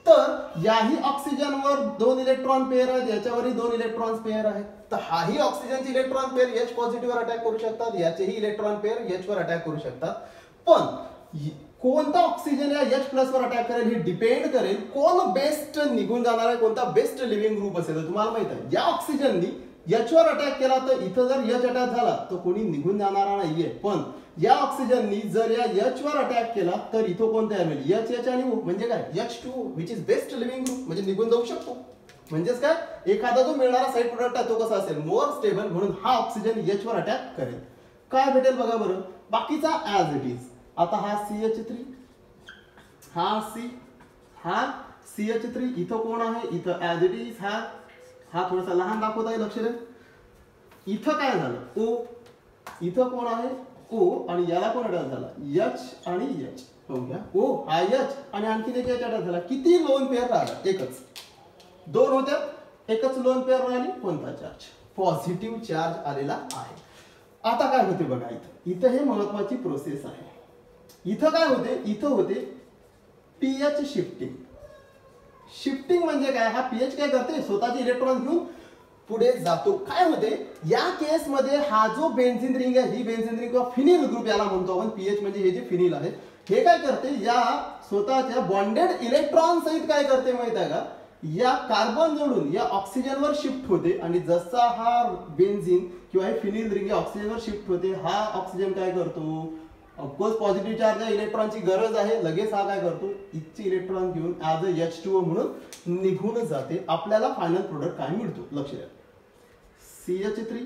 तर याही ऑक्सिजनवर 2 इलेक्ट्रॉन पेअर आहेत, याच्यावरही 2 इलेक्ट्रॉन पेअर आहेत. तर हाही ऑक्सिजनचे इलेक्ट्रॉन पेअर H पॉझिटिव्हवर अटॅक करू शकतात, याचेही इलेक्ट्रॉन पेअर H वर अटॅक करू शकतात. पण कोणता ऑक्सिजन या H प्लस वर अटॅक करेल हे डिपेंड करेल कोण बेस्ट निघून जाणार आहे, कोणता बेस्ट लिव्हिंग ग्रुप असेल. तर तुम्हाला माहित आहे या ऑक्सिजननी H वर अटॅक केला तर इथं जर H अटॅक झाला तर कोणी निघून जाणारा नाहीये. पण या ऑक्सिजननी जर या H वर अटॅक केला तर इथं कोण तयार होईल, H आणि O म्हणजे काय H2O which is best living group, म्हणजे निघून जाऊ शकतो. म्हणजेच काय एखादा जो मिळणारा साइड प्रोडक्ट आहे तो कसा असेल, मोर स्टेबल, म्हणून हा ऑक्सिजन H वर अटॅक करेल. काय भेटेल बघा बरं, बाकीचा ऍज इट इज. आता हा CH3, हा C, हा CH3, इथं कोण आहे, इथं ऍज इट इज हा थोडासा लहान दाखवत आहे, लक्ष द्या. इथं काय झालं O, इथं कोण आहे O आणि याला कोण अटॅक झाला H आणि H. हो गया O हा H आणि आणखीन एक H अटॅक झाला. किती लोन पेअर राहिला, एकच. 2 होत्या, एकच लोन पेअर राहिली, कोणता चार्ज, पॉझिटिव्ह चार्ज आलेला आहे. आता काय होते बघा, इथं हे महत्वाची प्रोसेस आहे. इथं काय होते, इथं होते पीएच शिफ्टिंग. शिफ्टिंग म्हणजे काय, हा पीएच काय करते, स्वतःचे इलेक्ट्रॉन घेऊन पुढे जातो. काय होते या केस मध्ये, हा जो बेन्झीन रिंग आहे, ही बेन्झीन रिंग किंवा फिनिल ग्रुप याला म्हणतो आपण. पीएच म्हणजे हे जे फिनिल आहे, हे काय करते, या स्वतःच्या बॉन्डेड इलेक्ट्रॉन सहित काय करते माहित आहे का, या कार्बन जोडून या ऑक्सिजनवर शिफ्ट होते. आणि जसा हा बेन्झीन किंवा हे फिनिल रिंग ऑक्सिजनवर शिफ्ट होते, हा ऑक्सिजन काय करतो, ऑफकोर्स पॉझिटिव्ह चार्ज इलेक्ट्रॉनची गरज आहे, लगेच हा काय करतो, इथचे इलेक्ट्रॉन घेऊन ऍज अ H2O म्हणून निघून जाते. आपल्याला फायनल प्रोडक्ट काय मिळतो, लक्ष द्या. CH3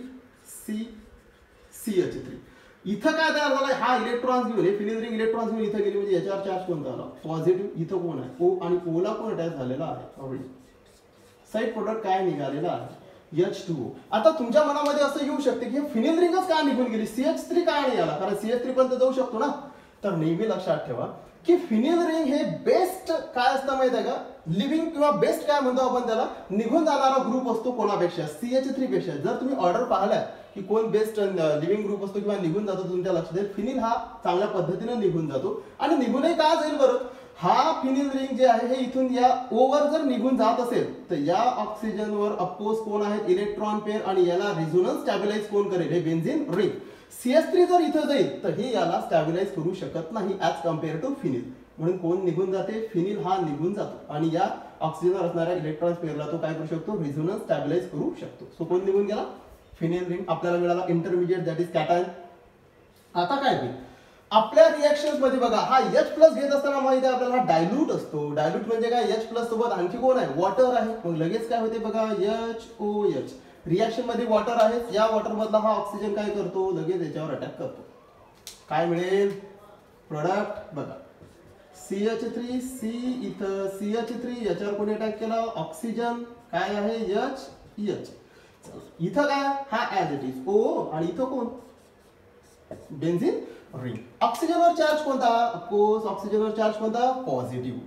CH3. इथं काय तयार झालं, हा इलेक्ट्रॉन घेऊन, हे फिनिल रिंग इलेक्ट्रॉन घेऊन इथं गेली, म्हणजे याच्यावर चार्ज कोणता आला, पॉझिटिव्ह. इथं कोण आहे O आणि O ला कोण अटॅच झालेला आहे ऑलरेडी. साइड प्रोडक्ट काय निघालेला आहे H2O. आता तुमच्या मनामध्ये असं येऊ शकते की फिनिल रिंगच का निघून गेली, CH3 का नाही आला, कारण CH3 पण तर जाऊ शकतो ना. तर नेहमी लक्षात ठेवा की फिनिल रिंग हे बेस्ट काय असतं माहित आहे का, लिव्हिंग किंवा बेस्ट काय म्हणतो आपण त्याला, निघून जाणारा ग्रुप असतो कोणापेक्षा, CH3 पेक्षा. जर तुम्ही ऑर्डर पाहिला की कोण बेस्ट लिव्हिंग ग्रुप असतो किंवा निघून जातो, तुमच्या लक्षात येईल फिनिल हा चांगल्या पद्धतीने निघून जातो. आणि निघूनही का जाईल बरं, हा फिनिल रिंग जे आहे हे इथून या O वर जर निघून जात असेल तर या ऑक्सिजनवर अपोज कोण आहेत, इलेक्ट्रॉन पेअर, आणि याला रेझोनन्स स्टॅबिलाइज कोण करेल, हे बेन्झीन रिंग. CH3 जर इथं जाईल तर हे याला स्टॅबिलाइज करू शकत नाही ऍज कम्पेअर टू फिनिल. म्हणून कोण निघून जाते, फिनिल हा निघून जातो. आणि या ऑक्सिजनवर असणाऱ्या इलेक्ट्रॉन पेअरला तो काय करू शकतो, रेझोनन्स स्टॅबिलाइज करू शकतो. सो कोण निघून गेला, फिनिल रिंग. आपल्याला मिळाला इंटरमिजिएट, दॅट इज कॅटायन. आता काय होईल आपल्या रिएक्शन्स मध्ये बघा, हा H प्लस घेत असताना माहिती आहे आपल्याला डायल्यूट असतो. डायल्यूट म्हणजे काय, H प्लस सोबत आणखी कोण आहे, वॉटर आहे. मग लगेच काय होते बघा, HOH. रिएक्शन मध्ये वॉटर आहे, या वॉटर मधला हा ऑक्सिजन काय करतो, लगेच याच्यावर अटॅक करतो. काय मिळेल प्रोडक्ट बघा, CH3 C, इथं CH3, याच्यावर कोणी अटॅक केला, ऑक्सिजन. काय आहे H. इथं काय, हा ऍज इट इज O, आणि इथं कोण, बेन्झीन रिंग. ऑक्सिजनवर चार्ज कोणता, ऑफकोर्स ऑक्सिजनवर चार्ज कोणता, पॉझिटिव्ह.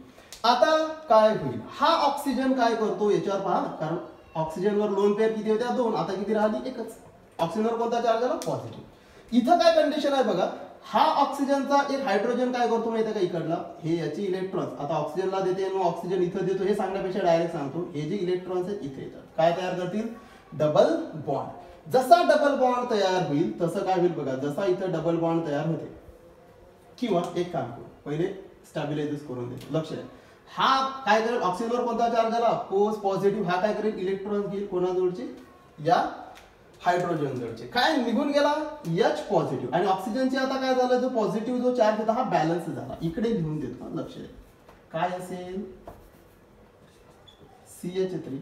आता काय होईल, हा ऑक्सिजन काय करतो, याच्यावर पहा, कारण ऑक्सिजनवर लोन पेअर किती होत्या, 2, आता किती राहिली, एकच. ऑक्सिजनवर कोणता चार्ज आला, पॉझिटिव्ह. इथं काय कंडिशन आहे बघा, हा ऑक्सिजनचा एक हायड्रोजन काय करतो माहिती आहे का, इकडला हे याची इलेक्ट्रॉन्स आता ऑक्सिजनला देते, मग ऑक्सिजन इथं देतो, हे सांगण्यापेक्षा डायरेक्ट सांगतो, हे जे इलेक्ट्रॉन्स आहेत इथे येतात, काय तयार करतील, डबल बॉन्ड. जसा डबल बॉन्ड तयार होईल तसं काय होईल बघा, जसा इथं डबल बॉन्ड तयार होते, किंवा एक काम करू, पहिले स्टॅबिलायझर्स करून देतो, लक्ष द्या. हा काय करेल, ऑक्सिजनवर कोणता चार्ज झाला, पॉझिटिव्ह. हा काय करेल, इलेक्ट्रॉन घेईल कोणाजवळचे, या हायड्रोजन जवळचे. काय निघून गेला, H पॉझिटिव्ह. आणि ऑक्सिजनचे आता काय झालं, जो पॉझिटिव्ह जो चार्ज होता हा बॅलन्स झाला. इकडे लिहून देतो, लक्ष द्या. काय असेल, CH3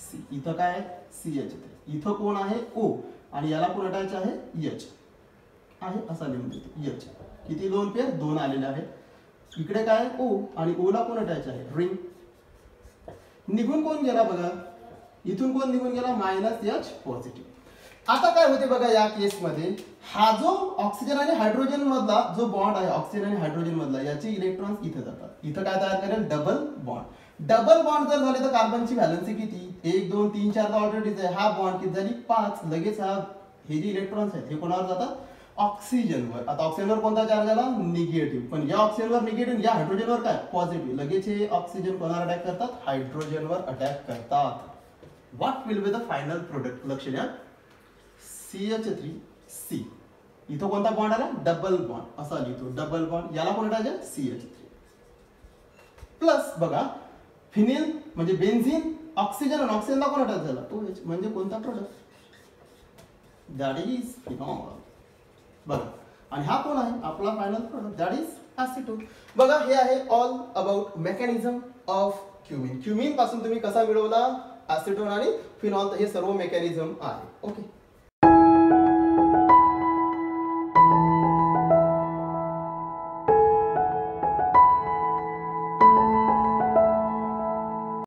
C, इथं काय CH3, इथं कोण आहे O, आणि याला कोण अटॅच आहे H आहे, असा लिहून देतो H. किती लोन पेअर, 2 आलेले आहेत. इकडे काय O, आणि O ला कोण अटॅच आहे, रिंग. निघून कोण गेला बघा, इथून कोण निघून गेला, -H पॉझिटिव्ह. आता काय होते बघा, या केस मध्ये हा जो ऑक्सिजन आणि हायड्रोजन मधला जो बॉन्ड आहे, ऑक्सिजन आणि हायड्रोजन मधला, याचे इलेक्ट्रॉन्स इथे जातात. इथं काय तयार करेल, डबल बॉन्ड. डबल बॉन्ड जर झाले तर कार्बनची व्हॅलन्सी किती, 1 2 3 4 ऑलरेडी आहे. हा बॉन्ड किती झाली, 5. लगेच हा हे जे इलेक्ट्रॉन्स आहेत हे कोणावर जातात, ऑक्सिजनवर. आता ऑक्सिजनवर कोणता चार्ज आला, निगेटिव्ह. पण या ऑक्सिजनवर निगेटिव्ह, या हायड्रोजनवर काय, पॉझिटिव्ह. लगेच हे ऑक्सिजन कोणावर अटॅक करतात, हायड्रोजनवर अटॅक करतात. What will be the final product, लक्ष द्या. CH3C, इथं कोणता बॉन्ड आला, डबल बॉन्ड, असा लिहितो डबल बॉन्ड. याला कोण अटॅच आहे, CH3 प्लस. बघा फिनिल म्हणजे बेन्झिन, ऑक्सिजन आणि ऑक्सिजनला कोण अटॅच झाला, OH. म्हणजे कोणता प्रोडक्ट, दॅट इज फिनॉल. बघा आणि हा कोण आहे, आपला final product, that is acetone. बघा हे आहे all about mechanism of cumin. Cumin पासून तुम्ही कसा मिळवला ॲसिटोन आणि फिनॉल, हे सर्व मेकॅनिझम आहे. ओके.